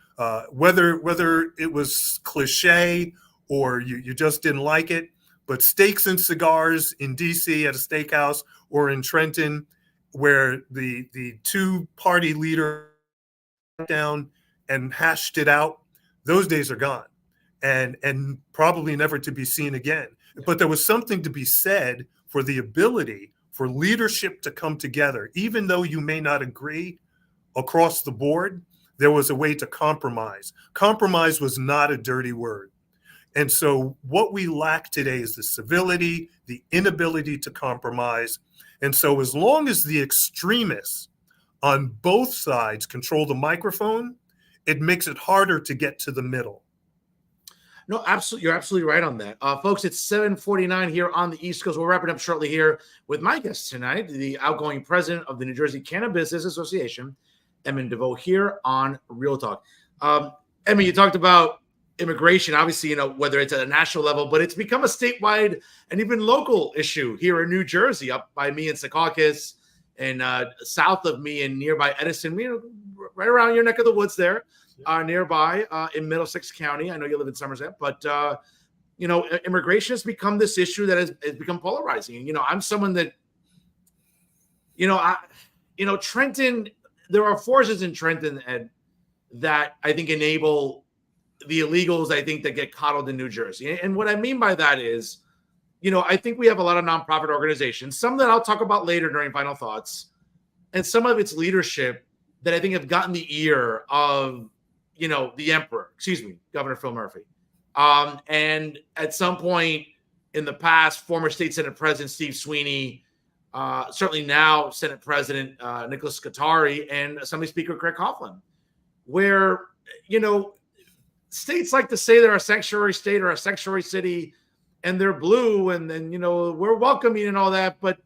Whether it was cliche or you just didn't like it, but steaks and cigars in DC at a steakhouse or in Trenton, where the two party leader sat down and hashed it out, those days are gone and probably never to be seen again. But there was something to be said for the ability for leadership to come together. Even though you may not agree across the board, there was a way to compromise. Compromise was not a dirty word. And so what we lack today is the civility, the inability to compromise. And so as long as the extremists on both sides control the microphone, it makes it harder to get to the middle. No, absolutely. You're absolutely right on that. Folks, it's 7:49 here on the East Coast. We're wrapping up shortly here with my guest tonight, the outgoing president of the New Jersey CannaBusiness Association, Edmund DeVeaux, here on Real Talk. Edmund, you talked about immigration, obviously, whether it's at a national level, but it's become a statewide and even local issue here in New Jersey, up by me in Secaucus and south of me in nearby Edison, right around your neck of the woods there. Nearby in Middlesex County. I know you live in Somerset, but immigration has become this issue that has become polarizing. And I'm someone that, Trenton. There are forces in Trenton, Ed, that I think enable the illegals. I think that get coddled in New Jersey, and what I mean by that is, I think we have a lot of nonprofit organizations, some that I'll talk about later during final thoughts, and some of its leadership that I think have gotten the ear of the emperor, Governor Phil Murphy. And at some point in the past, former state Senate President Steve Sweeney, certainly now Senate President Nicholas Scutari, and Assembly Speaker Craig Coughlin, where, states like to say they're a sanctuary state or a sanctuary city and they're blue and then, we're welcoming and all that. But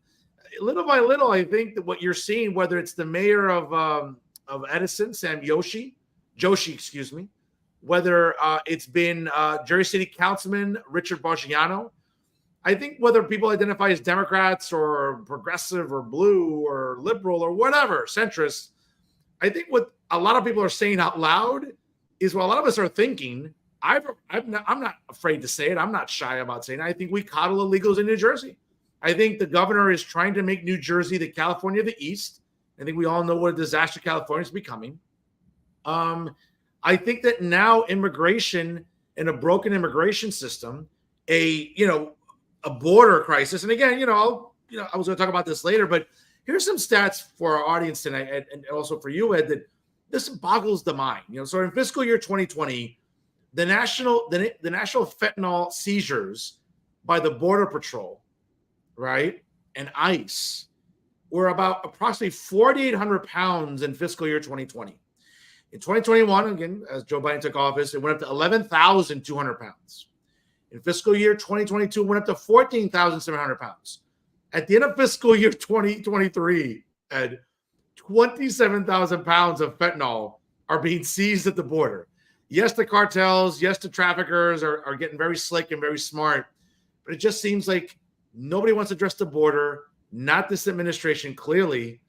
little by little, I think that what you're seeing, whether it's the mayor of Edison, Sam Joshi, whether it's been Jersey City Councilman Richard Bargiano, I think whether people identify as Democrats or progressive or blue or liberal or whatever, centrist, I think what a lot of people are saying out loud is what a lot of us are thinking. I'm not afraid to say it. I'm not shy about saying it. I think we coddle illegals in New Jersey. I think the governor is trying to make New Jersey the California of the East. I think we all know what a disaster California is becoming. I think that now immigration and a broken immigration system, a border crisis. And again, I was going to talk about this later, but here's some stats for our audience tonight, and also for you, Ed, that this boggles the mind. So in fiscal year 2020, the national fentanyl seizures by the Border Patrol, right, and ICE were about approximately 4,800 pounds in fiscal year 2020. In 2021, again, as Joe Biden took office, it went up to 11,200 pounds. In fiscal year 2022, it went up to 14,700 pounds. At the end of fiscal year 2023, Ed, 27,000 pounds of fentanyl are being seized at the border. Yes, the cartels, yes, the traffickers are getting very slick and very smart, but it just seems like nobody wants to address the border, not this administration, clearly.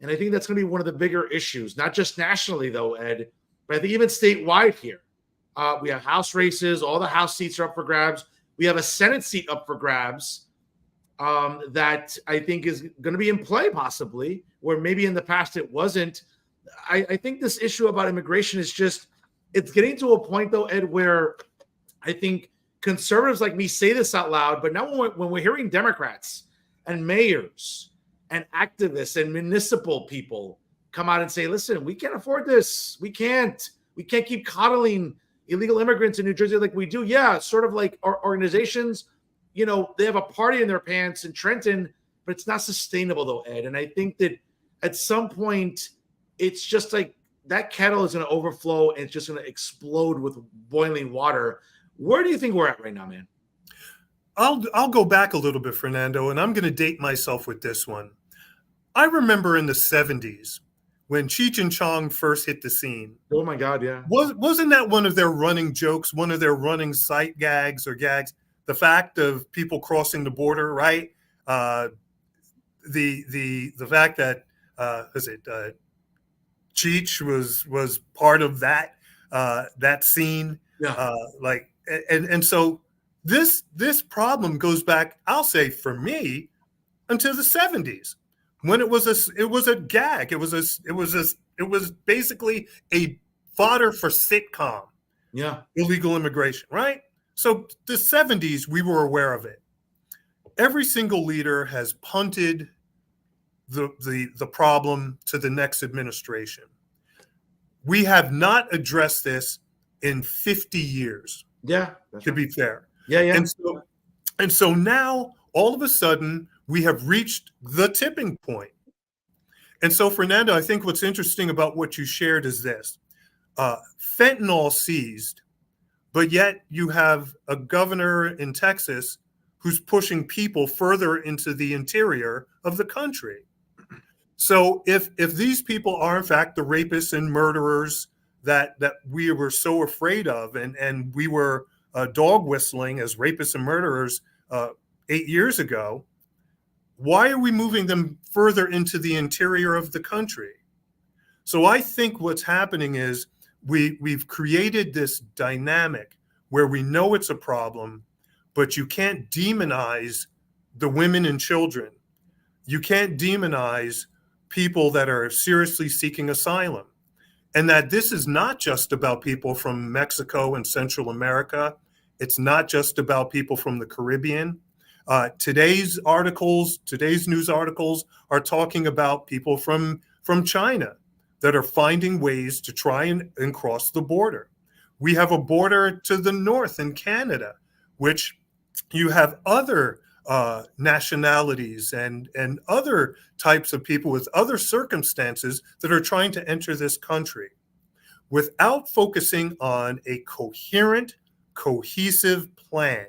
And I think that's going to be one of the bigger issues, not just nationally, though, Ed, but I think even statewide here. We have House races. All the House seats are up for grabs. We have a Senate seat up for grabs that I think is going to be in play possibly, where maybe in the past it wasn't. I think this issue about immigration is just, it's getting to a point, though, Ed, where I think conservatives like me say this out loud, but now when we're hearing Democrats and mayors and activists and municipal people come out and say, listen, we can't afford this. We can't keep coddling illegal immigrants in New Jersey like we do, yeah, sort of like our organizations, they have a party in their pants in Trenton, but it's not sustainable though, Ed. And I think that at some point, it's just like that kettle is going to overflow and it's just going to explode with boiling water. Where do you think we're at right now, man? I'll go back a little bit, Fernando, and I'm going to date myself with this one. I remember in the 70s when Cheech and Chong first hit the scene. Oh my God, yeah. Wasn't that one of their running jokes, one of their running sight gags or gags? The fact of people crossing the border, right? The fact that Cheech was part of that scene, yeah. And so this problem goes back, I'll say for me, until the 70s when it was a gag. It was basically a fodder for sitcom. Yeah, illegal immigration, right? So the 70s, we were aware of it. Every single leader has punted the problem to the next administration. We have not addressed this in 50 years. Yeah, to be fair. Yeah. And so now, all of a sudden, we have reached the tipping point. And so, Fernando, I think what's interesting about what you shared is this. Fentanyl seized, but yet you have a governor in Texas who's pushing people further into the interior of the country. So if these people are in fact the rapists and murderers that we were so afraid of and we were dog whistling as rapists and murderers 8 years ago, why are we moving them further into the interior of the country? So I think what's happening is we've created this dynamic where we know it's a problem, but you can't demonize the women and children. You can't demonize people that are seriously seeking asylum. And that this is not just about people from Mexico and Central America. It's not just about people from the Caribbean. Today's news articles are talking about people from China that are finding ways to try and cross the border. We have a border to the north in Canada, which you have other nationalities and other types of people with other circumstances that are trying to enter this country without focusing on a coherent, cohesive plan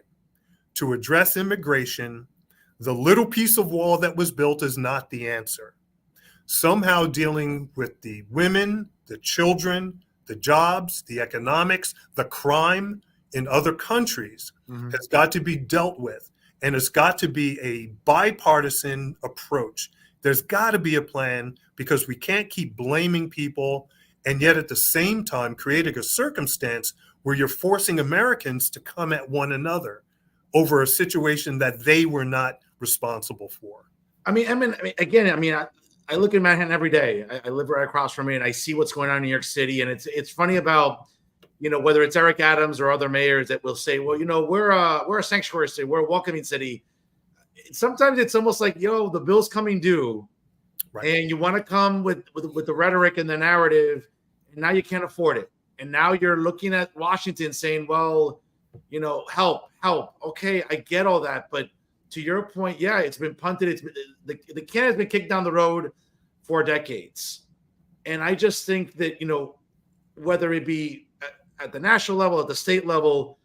to address immigration. The little piece of wall that was built is not the answer. Somehow dealing with the women, the children, the jobs, the economics, the crime in other countries has got to be dealt with. And it's got to be a bipartisan approach. There's got to be a plan because we can't keep blaming people and yet at the same time creating a circumstance where you're forcing Americans to come at one another over a situation that they were not responsible for. I look at Manhattan every day. I live right across from it, and I see what's going on in New York City. And it's funny about, whether it's Eric Adams or other mayors that will say, well, we're a sanctuary city, we're a welcoming city. Sometimes it's almost like, the bill's coming due, right? And you want to come with the rhetoric and the narrative, and now you can't afford it. And now you're looking at Washington saying, well, help. Okay, I get all that, but to your point, yeah, it's been punted. It's been, the can has been kicked down the road for decades. And I just think that, whether it be at the national level, at the state level,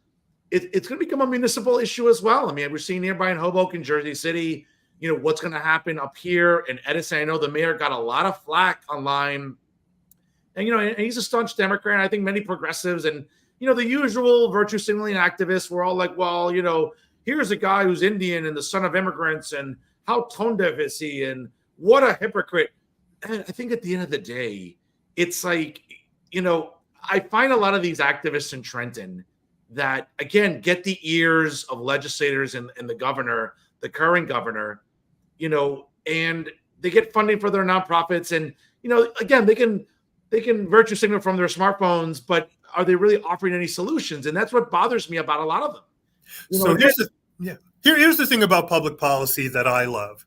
it's going to become a municipal issue as well. I mean, we're seeing nearby in Hoboken, Jersey City, what's going to happen up here in Edison. I know the mayor got a lot of flack online. And, and he's a staunch Democrat. And I think many progressives and, the usual virtue signaling activists were all like, well, here's a guy who's Indian and the son of immigrants, and how tone deaf is he, and what a hypocrite. And I think at the end of the day, it's like, I find a lot of these activists in Trenton that, again, get the ears of legislators and the governor, the current governor, and they get funding for their nonprofits. And, again, they can virtue signal from their smartphones, but are they really offering any solutions? And that's what bothers me about a lot of them. So here's the thing about public policy that I love.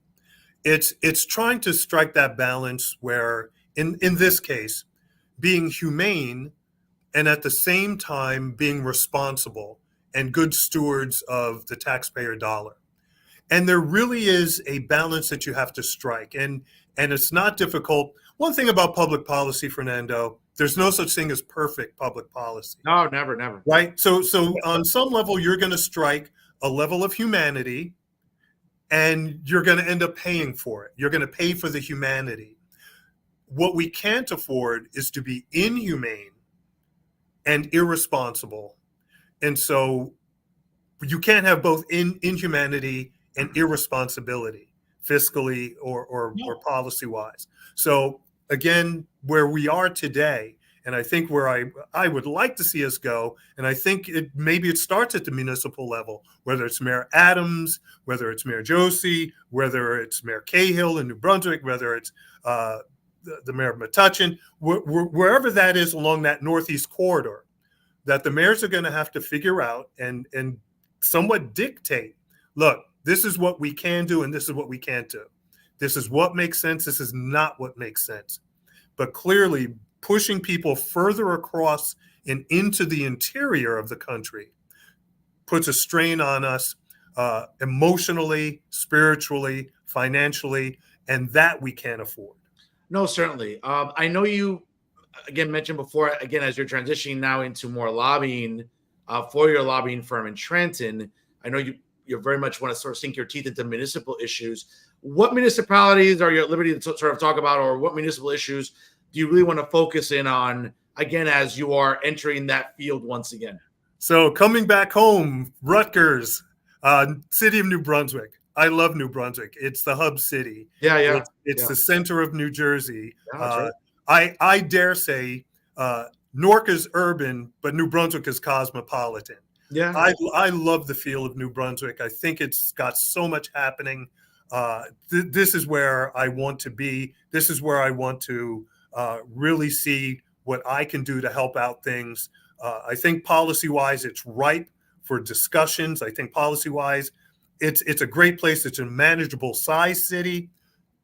It's trying to strike that balance where, in this case, being humane and at the same time being responsible and good stewards of the taxpayer dollar. And there really is a balance that you have to strike. And it's not difficult. One thing about public policy, Fernando, there's no such thing as perfect public policy. No, never, never. Right? So on some level, you're going to strike a level of humanity, and you're going to end up paying for it. You're going to pay for the humanity. What we can't afford is to be inhumane and irresponsible. And so you can't have both inhumanity and irresponsibility, fiscally or policy-wise. So again, where we are today, and I think where I would like to see us go, and I think maybe it starts at the municipal level, whether it's Mayor Adams, whether it's Mayor Josie, whether it's Mayor Cahill in New Brunswick, whether it's the Mayor of Metuchen, wherever that is along that northeast corridor, that the mayors are going to have to figure out and somewhat dictate, look, this is what we can do and this is what we can't do. This is what makes sense. This is not what makes sense. But clearly, pushing people further across and into the interior of the country puts a strain on us emotionally, spiritually, financially, and that we can't afford. No, certainly. I know you, again, mentioned before, again, as you're transitioning now into more lobbying for your lobbying firm in Trenton, I know you very much want to sort of sink your teeth into municipal issues. What municipalities are you at liberty to sort of talk about, or what municipal issues do you really want to focus in on, again, as you are entering that field once again? So coming back home, Rutgers, city of New Brunswick. I love New Brunswick. It's the hub city. Yeah. It's the center of New Jersey. Yeah, right. I dare say Newark is urban, but New Brunswick is cosmopolitan. Yeah. I love the feel of New Brunswick. I think it's got so much happening. This is where I want to be. This is where I want to really see what I can do to help out things. I think policy-wise, it's ripe for discussions. I think policy-wise, it's a great place. It's a manageable size city.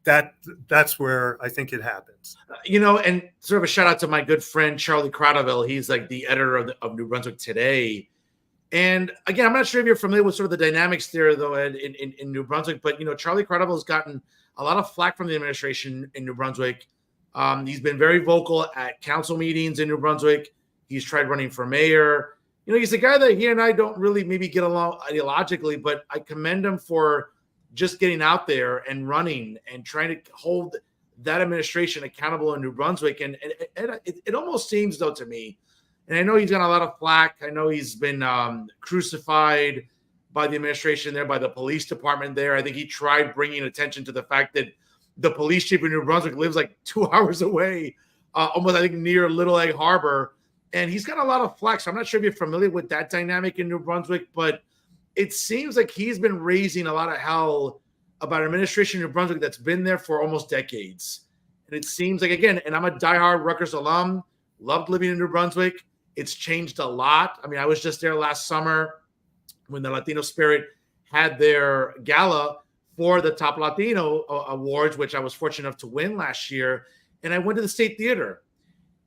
That's where I think it happens. And sort of a shout out to my good friend Charlie Cradaville. He's like the editor of New Brunswick Today. And again, I'm not sure if you're familiar with sort of the dynamics there, though, Ed, in New Brunswick. But Charlie Cradaville has gotten a lot of flack from the administration in New Brunswick. He's been very vocal at council meetings in New Brunswick. He's tried running for mayor. He's a guy that he and I don't really maybe get along ideologically, but I commend him for just getting out there and running and trying to hold that administration accountable in New Brunswick. And it almost seems, though, to me, and I know he's got a lot of flack. I know he's been crucified by the administration there, by the police department there. I think he tried bringing attention to the fact that the police chief in New Brunswick lives like 2 hours away, almost, I think, near Little Egg Harbor. And he's got a lot of flack. So I'm not sure if you're familiar with that dynamic in New Brunswick, but it seems like he's been raising a lot of hell about an administration in New Brunswick that's been there for almost decades. And it seems like, again, and I'm a diehard Rutgers alum, loved living in New Brunswick. It's changed a lot. I mean, I was just there last summer when the Latino Spirit had their gala for the Top Latino Awards, which I was fortunate enough to win last year. And I went to the State Theater.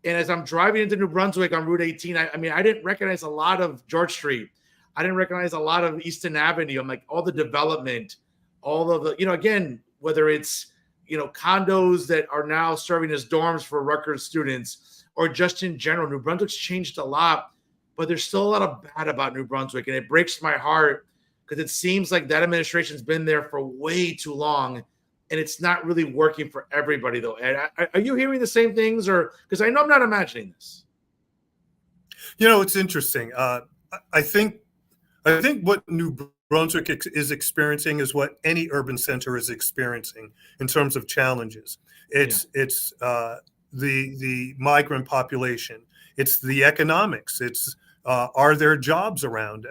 And as I'm driving into New Brunswick on Route 18, I didn't recognize a lot of George Street. I didn't recognize a lot of Easton Avenue. I'm like, all the development, all of the, again, whether it's, condos that are now serving as dorms for Rutgers students, or just in general, New Brunswick's changed a lot, but there's still a lot of bad about New Brunswick. And it breaks my heart because it seems like that administration's been there for way too long. And it's not really working for everybody, though. Ed, are you hearing the same things, or because I know I'm not imagining this? It's interesting. I think what New Brunswick is experiencing is what any urban center is experiencing in terms of challenges. It's the migrant population. It's the economics. It's are there jobs around?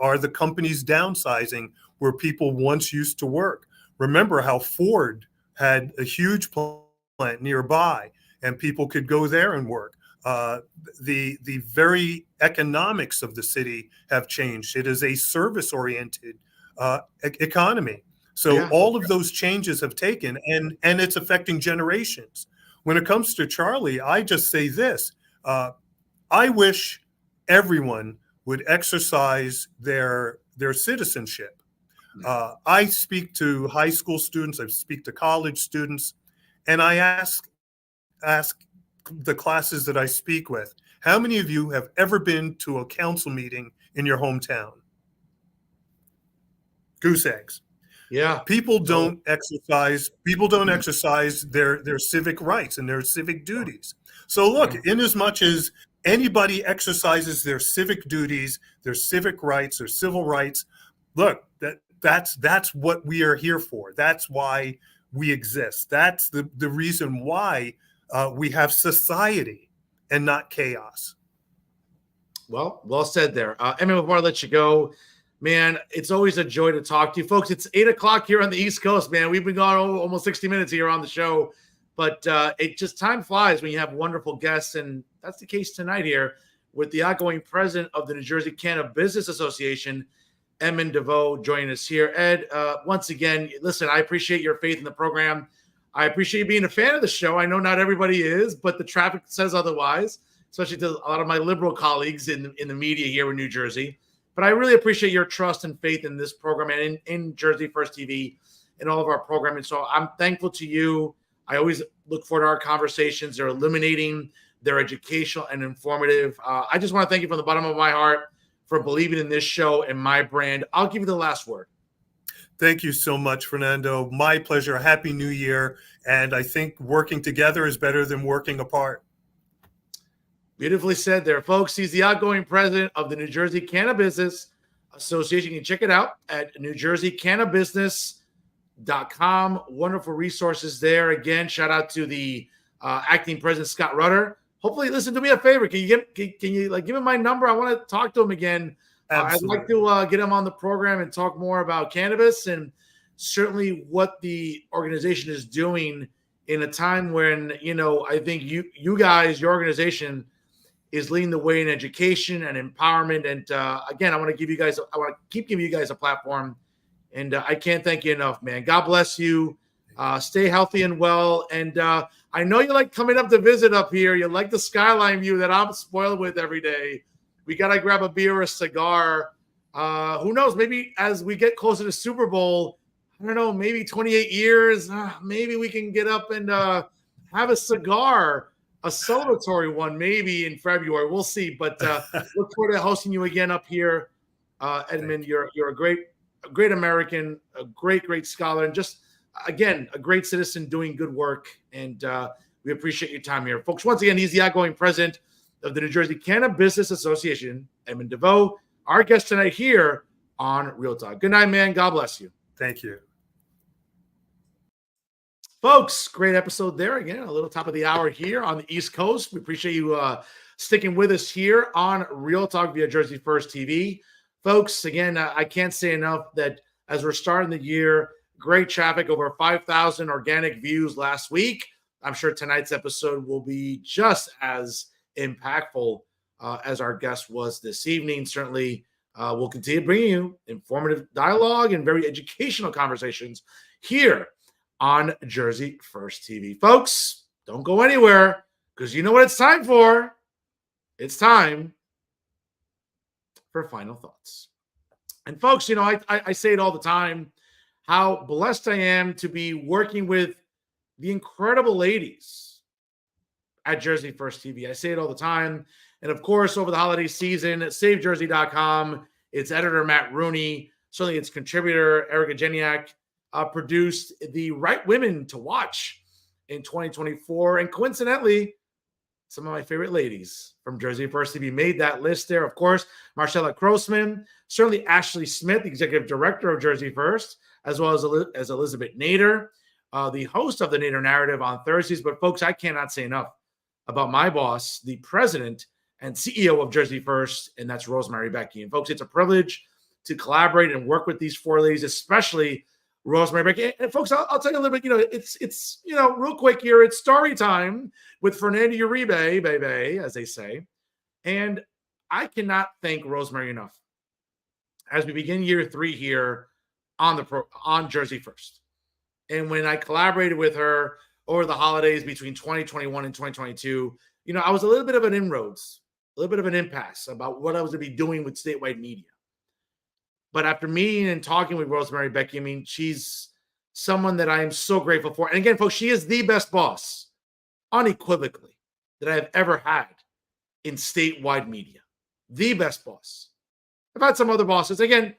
Are the companies downsizing where people once used to work? Remember how Ford had a huge plant nearby and people could go there and work. The very economics of the city have changed. It is a service-oriented economy. So all of those changes have taken, and it's affecting generations. When it comes to Charlie, I just say this. I wish everyone would exercise their citizenship. I speak to high school students, I speak to college students, and I ask the classes that I speak with, how many of you have ever been to a council meeting in your hometown? Goose eggs. Yeah. People don't exercise their civic rights and their civic duties. So look, in as much as anybody exercises their civic duties, their civic rights, their civil rights, look, that's what we are here for. That's why we exist. That's the reason why we have society and not chaos. Well said there. Edmund, before I let you go, man, it's always a joy to talk to you. Folks, it's 8 o'clock here on the East Coast, man. We've been gone almost 60 minutes here on the show, but it just time flies when you have wonderful guests, and that's the case tonight here with the outgoing president of the New Jersey CannaBusiness Association, Edmund DeVeaux, joining us here. Ed, once again, listen, I appreciate your faith in the program. I appreciate you being a fan of the show. I know not everybody is, but the traffic says otherwise, especially to a lot of my liberal colleagues in the media here in New Jersey. But I really appreciate your trust and faith in this program and in Jersey First TV and all of our programming. So I'm thankful to you. I always look forward to our conversations. They're illuminating, they're educational and informative. I just want to thank you from the bottom of my heart for believing in this show and my brand. I'll give you the last word. Thank you so much, Fernando. My pleasure. Happy New Year. And I think working together is better than working apart. Beautifully said there, folks. He's the outgoing president of the New Jersey CannaBusiness Association. You can check it out at newjerseycannabusiness.com. Wonderful resources there. Again, shout out to the acting president, Scott Rutter. Hopefully, listen, do me a favor. Can you give him my number? I want to talk to him again. I'd like to get him on the program and talk more about cannabis and certainly what the organization is doing in a time when, I think you guys, your organization, is leading the way in education and empowerment. And again, I want to keep giving you guys a platform. And I can't thank you enough, man. God bless you. Stay healthy and well. And I know you like coming up to visit up here. You like the skyline view that I'm spoiled with every day. We got to grab a beer or a cigar. Who knows? Maybe as we get closer to Super Bowl, I don't know, maybe 28 years, maybe we can get up and have a cigar, a celebratory one, maybe in February. We'll see. But look forward to hosting you again up here, Edmund. You're a great American, a great scholar, and just again a great citizen doing good work. And we appreciate your time here, folks. Once again, he's the outgoing president of the New Jersey CannaBusiness Association, Edmund DeVeaux, our guest tonight here on Real Talk. Good night, man. God bless you. Thank you. Folks, great episode there. Again, a little top of the hour here on the East Coast. We appreciate you sticking with us here on Real Talk via Jersey First TV. Folks, again, I can't say enough that as we're starting the year, great traffic, over 5,000 organic views last week. I'm sure tonight's episode will be just as impactful as our guest was this evening. Certainly, we'll continue bringing you informative dialogue and very educational conversations here on Jersey First TV. Folks, don't go anywhere because you know what it's time for. It's time for final thoughts. And folks, I say it all the time, how blessed I am to be working with the incredible ladies at Jersey First TV. I say it all the time. And of course, over the holiday season, SaveJersey.com, its editor, Matt Rooney, certainly its contributor, Erica Jeniak, produced the right women to watch in 2024. And coincidentally, some of my favorite ladies from Jersey First TV made that list there. Of course, Marcella Grossman, certainly Ashley Smith, the executive director of Jersey First, as well as Elizabeth Nader, the host of the Nader Narrative on Thursdays. But folks, I cannot say enough about my boss, the president and CEO of Jersey First, and that's Rosemary Becky. And folks, it's a privilege to collaborate and work with these four ladies, especially Rosemary Becky. And folks, I'll tell you a little bit, it's real quick here. It's story time with Fernando Uribe, baby, as they say. And I cannot thank Rosemary enough as we begin year 3 here on Jersey First. And when I collaborated with her over the holidays between 2021 and 2022, I was a little bit of an inroads a little bit of an impasse about what I was going to be doing with statewide media. But after meeting and talking with Rosemary Becky, I mean, she's someone that I am so grateful for. And again, folks, she is the best boss, unequivocally, that I've ever had in statewide media. The best boss. I've had some other bosses. Again,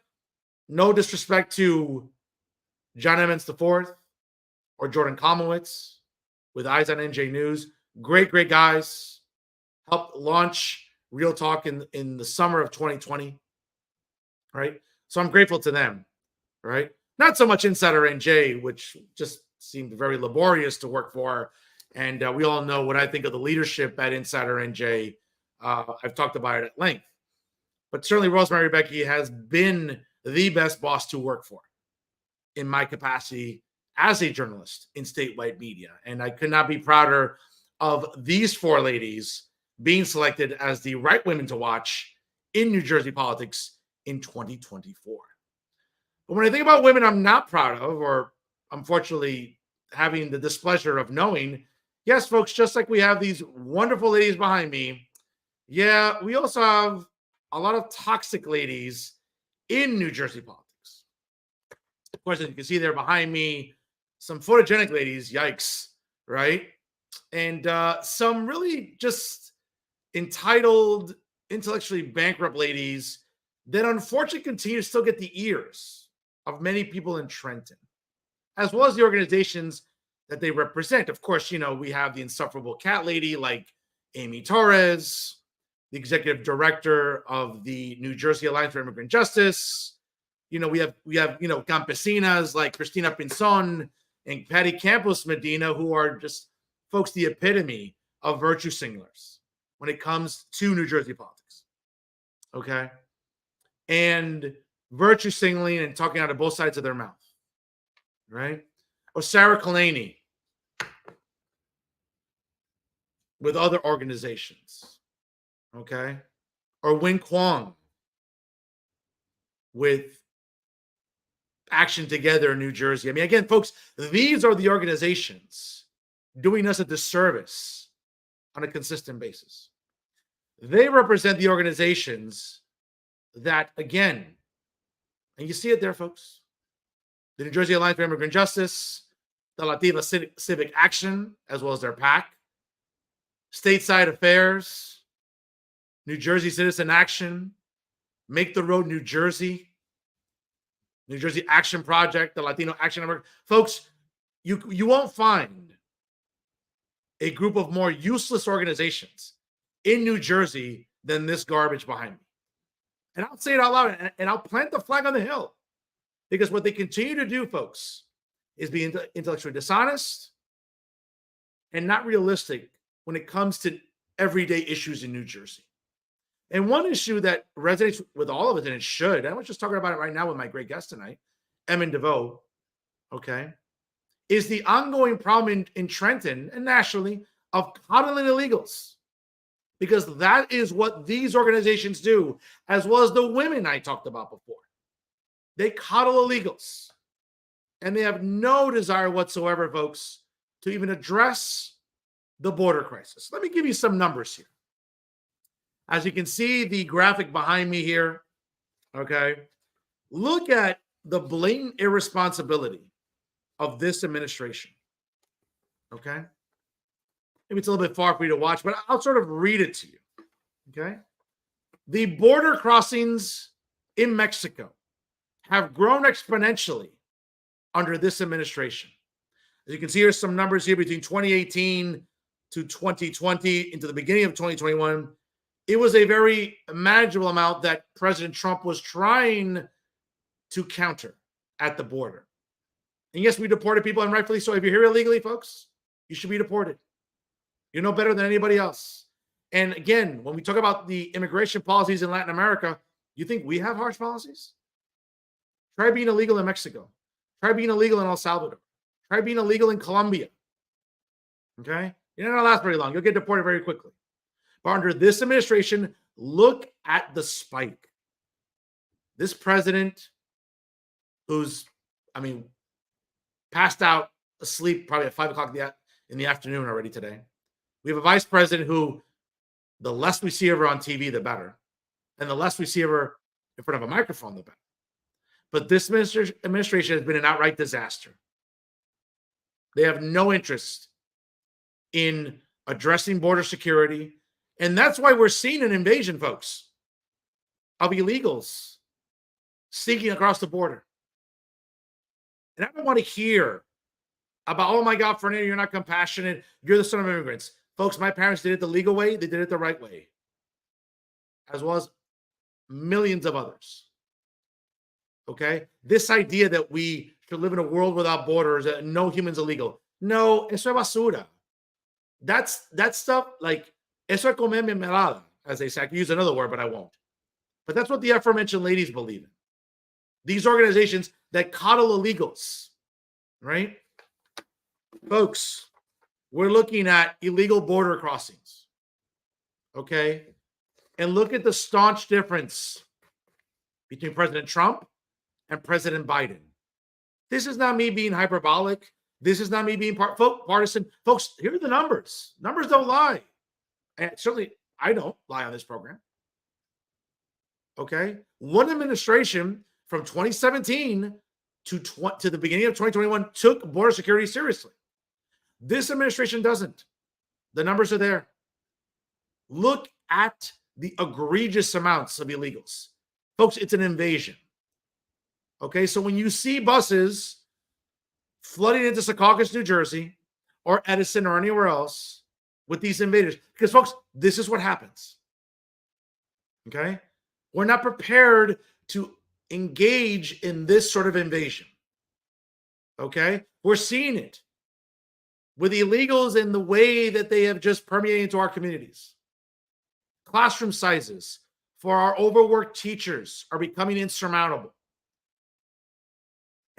no disrespect to John Emmons IV or Jordan Komowitz with Eyes on NJ News. Great, great guys. Helped launch Real Talk in the summer of 2020. Right? So I'm grateful to them. Right? Not so much Insider NJ, which just seemed very laborious to work for. And we all know what I think of the leadership at Insider NJ. I've talked about it at length. But certainly Rosemary Becky has been the best boss to work for in my capacity as a journalist in statewide media. And I could not be prouder of these four ladies being selected as the right women to watch in New Jersey politics in 2024. But when I think about women I'm not proud of, or unfortunately having the displeasure of knowing, yes, folks, just like we have these wonderful ladies behind me, yeah, we also have a lot of toxic ladies in New Jersey politics. Of course, as you can see there behind me, some photogenic ladies, yikes, right? And some really just entitled, intellectually bankrupt ladies that unfortunately continue to still get the ears of many people in Trenton, as well as the organizations that they represent. Of course, you know, we have the insufferable cat lady like Amy Torres, the executive director of the New Jersey Alliance for Immigrant Justice. You know, we have campesinas like Cristina Pinzon and Patty Campos Medina, who are just, folks, the epitome of virtue signalers when it comes to New Jersey politics. Okay? And virtue signaling and talking out of both sides of their mouth. Right? Or Sarah Kalani with other organizations. Okay? Or Win Kwong with Action Together in New Jersey. I mean, again, folks, these are the organizations doing us a disservice on a consistent basis. They represent the organizations that, again, and you see it there, folks, the New Jersey Alliance for Immigrant Justice, the Latino Civic Action, as well as their PAC, Stateside Affairs, New Jersey Citizen Action, Make the Road New Jersey, New Jersey Action Project, the Latino Action Network. Folks, you won't find a group of more useless organizations in New Jersey than this garbage behind me. And I'll say it out loud, and I'll plant the flag on the hill, because what they continue to do, folks, is be intellectually dishonest and not realistic when it comes to everyday issues in New Jersey. And one issue that resonates with all of us, and it should, and I was just talking about it right now with my great guest tonight, Edmund DeVeaux, okay, is the ongoing problem in Trenton and nationally of coddling illegals. Because that is what these organizations do, as well as the women I talked about before. They coddle illegals. And they have no desire whatsoever, folks, to even address the border crisis. Let me give you some numbers here. As you can see, the graphic behind me here, okay, look at the blatant irresponsibility of this administration, okay? Maybe it's a little bit far for you to watch, but I'll sort of read it to you, okay? The border crossings in Mexico have grown exponentially under this administration. As you can see, here's some numbers here between 2018 to 2020 into the beginning of 2021. It was a very manageable amount that President Trump was trying to counter at the border. And yes, we deported people, and rightfully so. If you're here illegally, folks, you should be deported. You're no better than anybody else. And again, when we talk about the immigration policies in Latin America, you think we have harsh policies? Try being illegal in Mexico. Try being illegal in El Salvador. Try being illegal in Colombia. Okay? You're not going to last very long. You'll get deported very quickly. But under this administration, look at the spike. This president, who's, passed out asleep probably at 5 o'clock in the afternoon already today. We have a vice president who The less we see of her on TV, the better. And the less we see of her in front of a microphone, the better. But this administration has been an outright disaster. They have no interest in addressing border security. And that's why we're seeing an invasion, folks, of illegals sneaking across the border. And I don't want to hear about, oh my God, Fernando, you're not compassionate. You're the son of immigrants. Folks, my parents did it the legal way. They did it the right way, as well as millions of others. Okay? This idea that we should live in a world without borders, that no human's illegal. No, eso es basura. That's stuff like, eso es comer mermelada, as they say. I could use another word, but I won't. But that's what the aforementioned ladies believe in. These organizations that coddle illegals, right? Folks, we're looking at illegal border crossings, okay? And look at the staunch difference between President Trump and President Biden. This is not me being hyperbolic. This is not me being partisan. Folks, here are the numbers. Numbers don't lie. And certainly, I don't lie on this program. Okay? One administration from 2017 to the beginning of 2021 took border security seriously. This administration doesn't. The numbers are there. Look at the egregious amounts of illegals. Folks, it's an invasion. Okay, so when you see buses flooding into Secaucus, New Jersey, or Edison, or anywhere else with these invaders, because folks, this is what happens. Okay, we're not prepared to engage in this sort of invasion. Okay, we're seeing it with illegals in the way that they have just permeated into our communities. Classroom sizes for our overworked teachers are becoming insurmountable.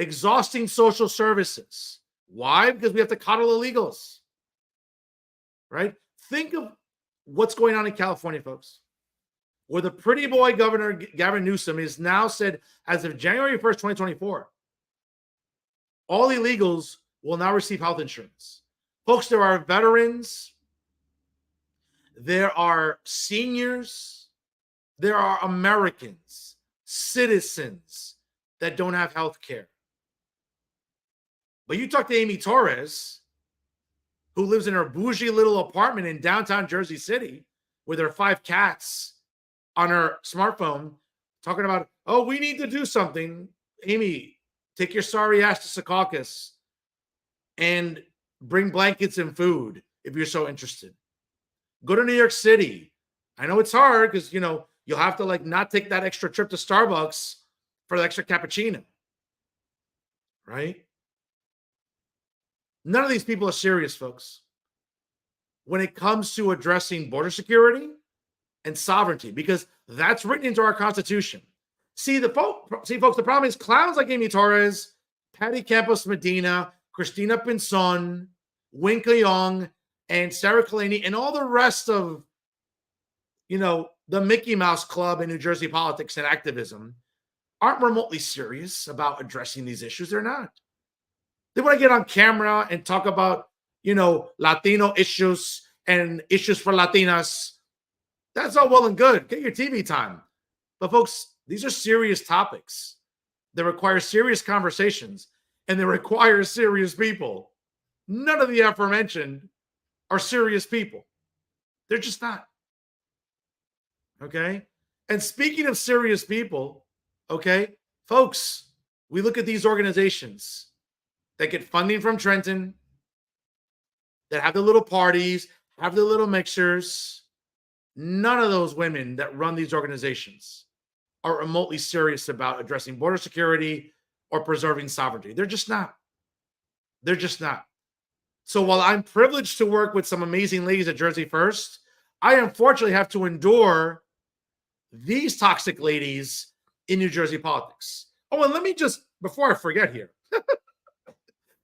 Exhausting social services. Why? Because we have to coddle illegals, right? Think of what's going on in California, folks, where the pretty boy governor, Gavin Newsom, is now said, as of January 1st, 2024, all illegals will now receive health insurance. Folks, there are veterans, there are seniors, there are Americans, citizens that don't have health care. But you talk to Amy Torres, who lives in her bougie little apartment in downtown Jersey City with her 5 cats on her smartphone, talking about, oh, we need to do something. Amy, take your sorry ass to Secaucus and bring blankets and food if you're so interested. Go to New York City. I know it's hard because, you know, you'll have to like not take that extra trip to Starbucks for the extra cappuccino, right? None of these people are serious, folks, when it comes to addressing border security and sovereignty, because that's written into our Constitution. See, folks, the problem is clowns like Amy Torres, Patty Campos Medina, Christina Pinzon, Winka Young, and Sarah Kalani, and all the rest of, you know, the Mickey Mouse Club in New Jersey politics and activism aren't remotely serious about addressing these issues. They're not. They want to get on camera and talk about, you know, Latino issues and issues for Latinas. That's all well and good. Get your TV time. But folks, these are serious topics that require serious conversations and they require serious people. None of the aforementioned are serious people. They're just not. Okay? And speaking of serious people, okay, folks, we look at these organizations that get funding from Trenton, that have the little parties, have the little mixers. None of those women that run these organizations are remotely serious about addressing border security or preserving sovereignty. They're just not. They're just not. So while I'm privileged to work with some amazing ladies at Jersey First, I unfortunately have to endure these toxic ladies in New Jersey politics. Oh, and let me just, before I forget here,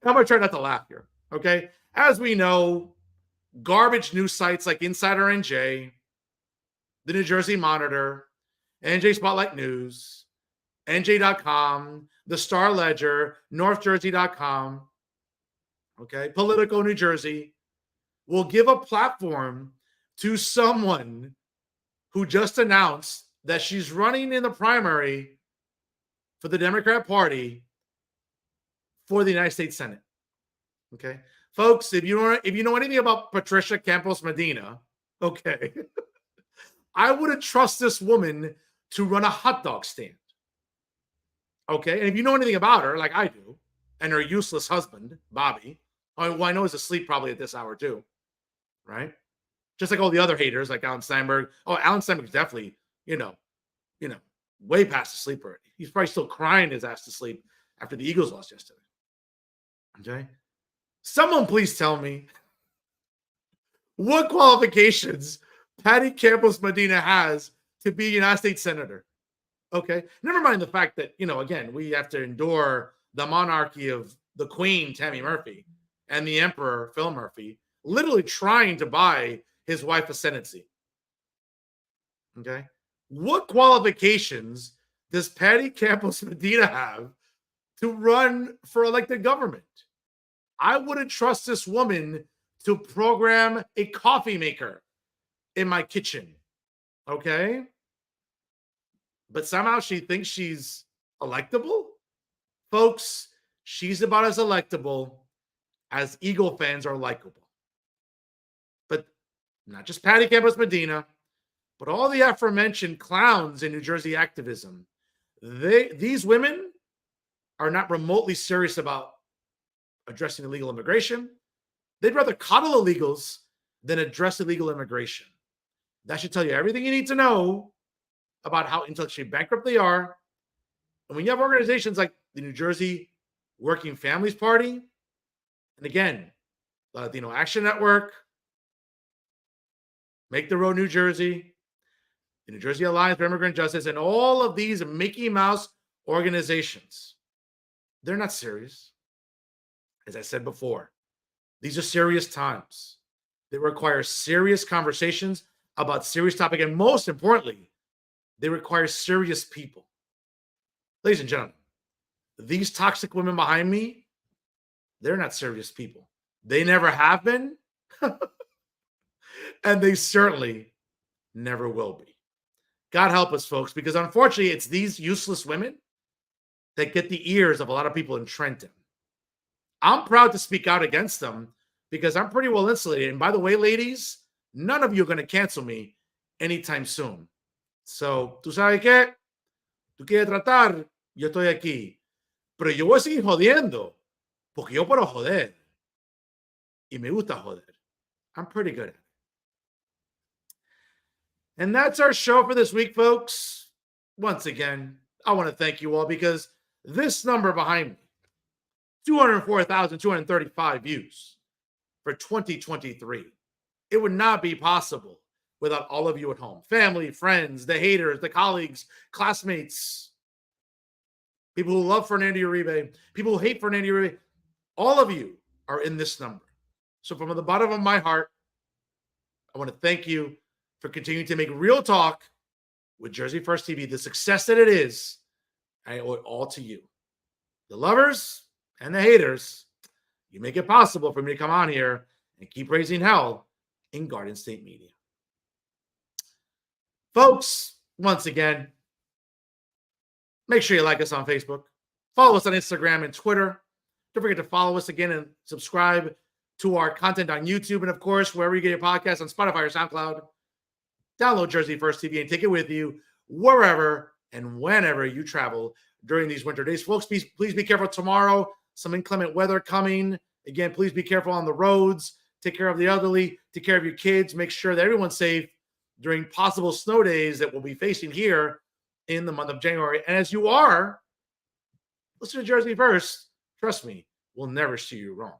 I'm going to try not to laugh here, okay? As we know, garbage news sites like Insider NJ, the New Jersey Monitor, NJ Spotlight News, NJ.com, the Star Ledger, NorthJersey.com, okay, Politico New Jersey, will give a platform to someone who just announced that she's running in the primary for the Democrat Party for the United States Senate. Okay, folks, if you know anything about Patricia Campos Medina, okay, I wouldn't trust this woman to run a hot dog stand. Okay, and if you know anything about her, like I do, and her useless husband, Bobby, who I know is asleep probably at this hour too, right? Just like all the other haters, like Alan Steinberg. Oh, Alan Steinberg's definitely, way past asleep already. He's probably still crying his ass to sleep after the Eagles lost yesterday. Okay, someone please tell me what qualifications Patty Campos Medina has to be a United States Senator. Okay, never mind the fact that, again, we have to endure the monarchy of the Queen, Tammy Murphy, and the Emperor, Phil Murphy, literally trying to buy his wife a Senate seat. Okay, what qualifications does Patty Campos Medina have to run for elected government? I wouldn't trust this woman to program a coffee maker in my kitchen. Okay, but somehow she thinks she's electable. Folks, she's about as electable as Eagle fans are likable. But not just Patty Campos Medina, but all the aforementioned clowns in New Jersey activism. These women are not remotely serious about addressing illegal immigration. They'd rather coddle illegals than address illegal immigration. That should tell you everything you need to know about how intellectually bankrupt they are. And when you have organizations like the New Jersey Working Families Party, and again, the Latino Action Network, Make the Road New Jersey, the New Jersey Alliance for Immigrant Justice, and all of these Mickey Mouse organizations, they're not serious. As I said before, these are serious times. They require serious conversations about serious topics, and most importantly, they require serious people. Ladies and gentlemen, these toxic women behind me, they're not serious people. They never have been, and they certainly never will be. God help us, folks, because unfortunately, it's these useless women that get the ears of a lot of people in Trenton. I'm proud to speak out against them because I'm pretty well insulated. And by the way, ladies, none of you are going to cancel me anytime soon. So, ¿tú sabes qué? Tú quieres tratar, yo estoy aquí. Pero yo voy a seguir jodiendo porque yo puedo joder. Y me gusta joder. I'm pretty good at it. And that's our show for this week, folks. Once again, I want to thank you all because this number behind me, 204,235 views for 2023. It would not be possible without all of you at home. Family, friends, the haters, the colleagues, classmates, people who love Fernando Uribe, people who hate Fernando Uribe. All of you are in this number. So from the bottom of my heart, I want to thank you for continuing to make Real Talk with Jersey First TV the success that it is. I owe it all to you. The lovers and the haters, you make it possible for me to come on here and keep raising hell in Garden State Media. Folks, once again, make sure you like us on Facebook. Follow us on Instagram and Twitter. Don't forget to follow us again and subscribe to our content on YouTube. And of course, wherever you get your podcasts on Spotify or SoundCloud, download Jersey First TV and take it with you wherever and whenever you travel during these winter days. Folks, please be careful tomorrow. Some inclement weather coming. Again, please be careful on the roads. Take care of the elderly. Take care of your kids. Make sure that everyone's safe during possible snow days that we'll be facing here in the month of January. And as you are, listen to Jersey First. Trust me, we'll never steer you wrong.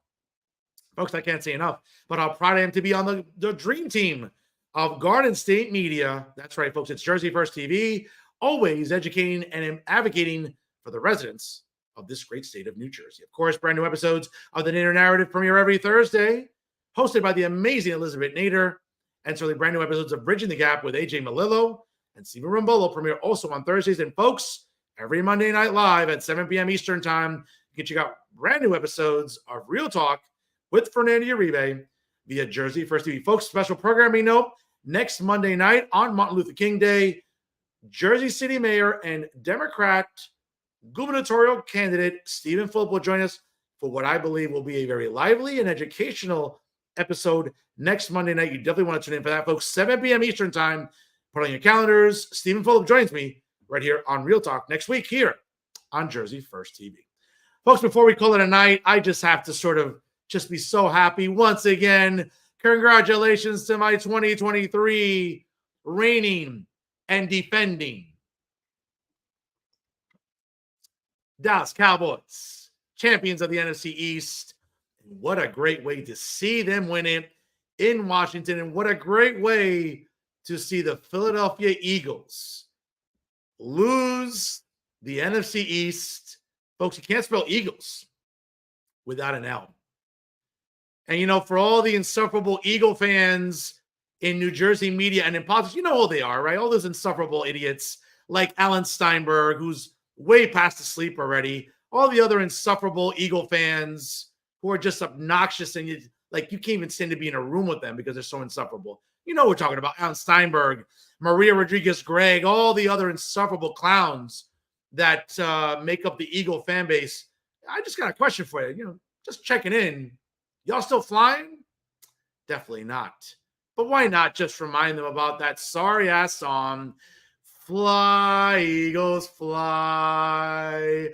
Folks, I can't say enough about how proud I am to be on the dream team of Garden State Media. That's right, folks. It's Jersey First TV, always educating and advocating for the residents of this great state of New Jersey. Of course, brand new episodes of the Nader Narrative premiere every Thursday, hosted by the amazing Elizabeth Nader, and certainly brand new episodes of Bridging the Gap with AJ Malillo and Stephen Rimbolo premiere also on Thursdays. And folks, every Monday night live at 7 p.m. Eastern Time, you can check out brand new episodes of Real Talk with Fernando Uribe via Jersey First TV. Folks, special programming note, next Monday night on Martin Luther King Day. Jersey City Mayor and Democrat gubernatorial candidate Stephen Phillip will join us for what I believe will be a very lively and educational episode next Monday night. You definitely want to tune in for that, folks. 7 p.m. Eastern time. Put on your calendars. Stephen Phillip joins me right here on Real Talk next week here on Jersey First TV. Folks, before we call it a night, I just have to sort of just be so happy once again. Congratulations to my 2023 reigning and defending Dallas Cowboys, champions of the NFC East. What a great way to see them win it in Washington, and what a great way to see the Philadelphia Eagles lose the NFC East. Folks, you can't spell Eagles without an L. And, you know, for all the insufferable Eagle fans in New Jersey media and in politics, you know who they are, right? All those insufferable idiots like Alan Steinberg, who's way past asleep already. All the other insufferable Eagle fans who are just obnoxious, and you can't even stand to be in a room with them because they're so insufferable. You know what we're talking about. Alan Steinberg, Maria Rodriguez-Gregg, all the other insufferable clowns that make up the Eagle fan base. I just got a question for you. You know, just checking in. Y'all still flying? Definitely not. But why not just remind them about that sorry-ass song, Fly, Eagles, Fly,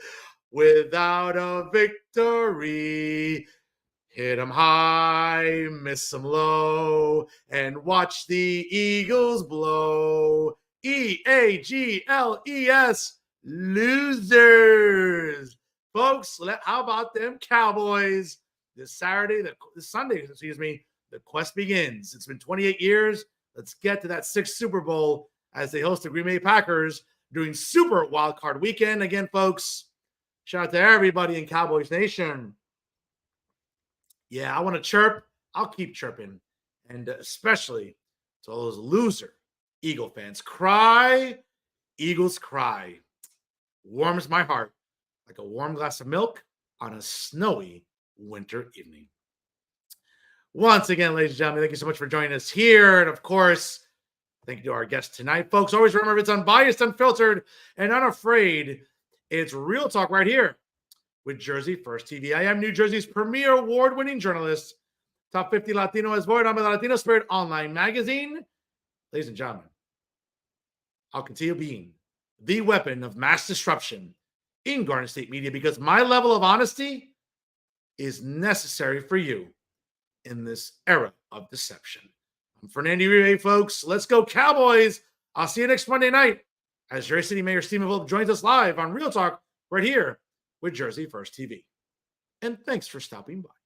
without a victory. Hit 'em high, miss 'em low, and watch the Eagles blow. EAGLES, losers. Folks, how about them Cowboys? This Sunday, the quest begins. It's been 28 years. Let's get to that 6th Super Bowl as they host the Green Bay Packers during Super Wildcard Weekend. Again, folks, shout out to everybody in Cowboys Nation. Yeah, I want to chirp. I'll keep chirping. And especially to all those loser Eagle fans. Cry, Eagles cry. Warms my heart like a warm glass of milk on a snowy winter evening. Once again, ladies and gentlemen, thank you so much for joining us here. And of course, thank you to our guest tonight. Folks, always remember, it's unbiased, unfiltered, and unafraid. It's Real Talk right here with Jersey First TV. I am New Jersey's premier award-winning journalist, Top 50 Latino as voted on by the Latino Spirit online magazine. Ladies and gentlemen, I'll continue being the weapon of mass disruption in Garden State media because my level of honesty is necessary for you in this era of deception. I'm Fernando, Uribe, folks. Let's go Cowboys. I'll see you next Monday night as Jersey City Mayor Stephen Phillip joins us live on Real Talk right here with Jersey First TV. And thanks for stopping by.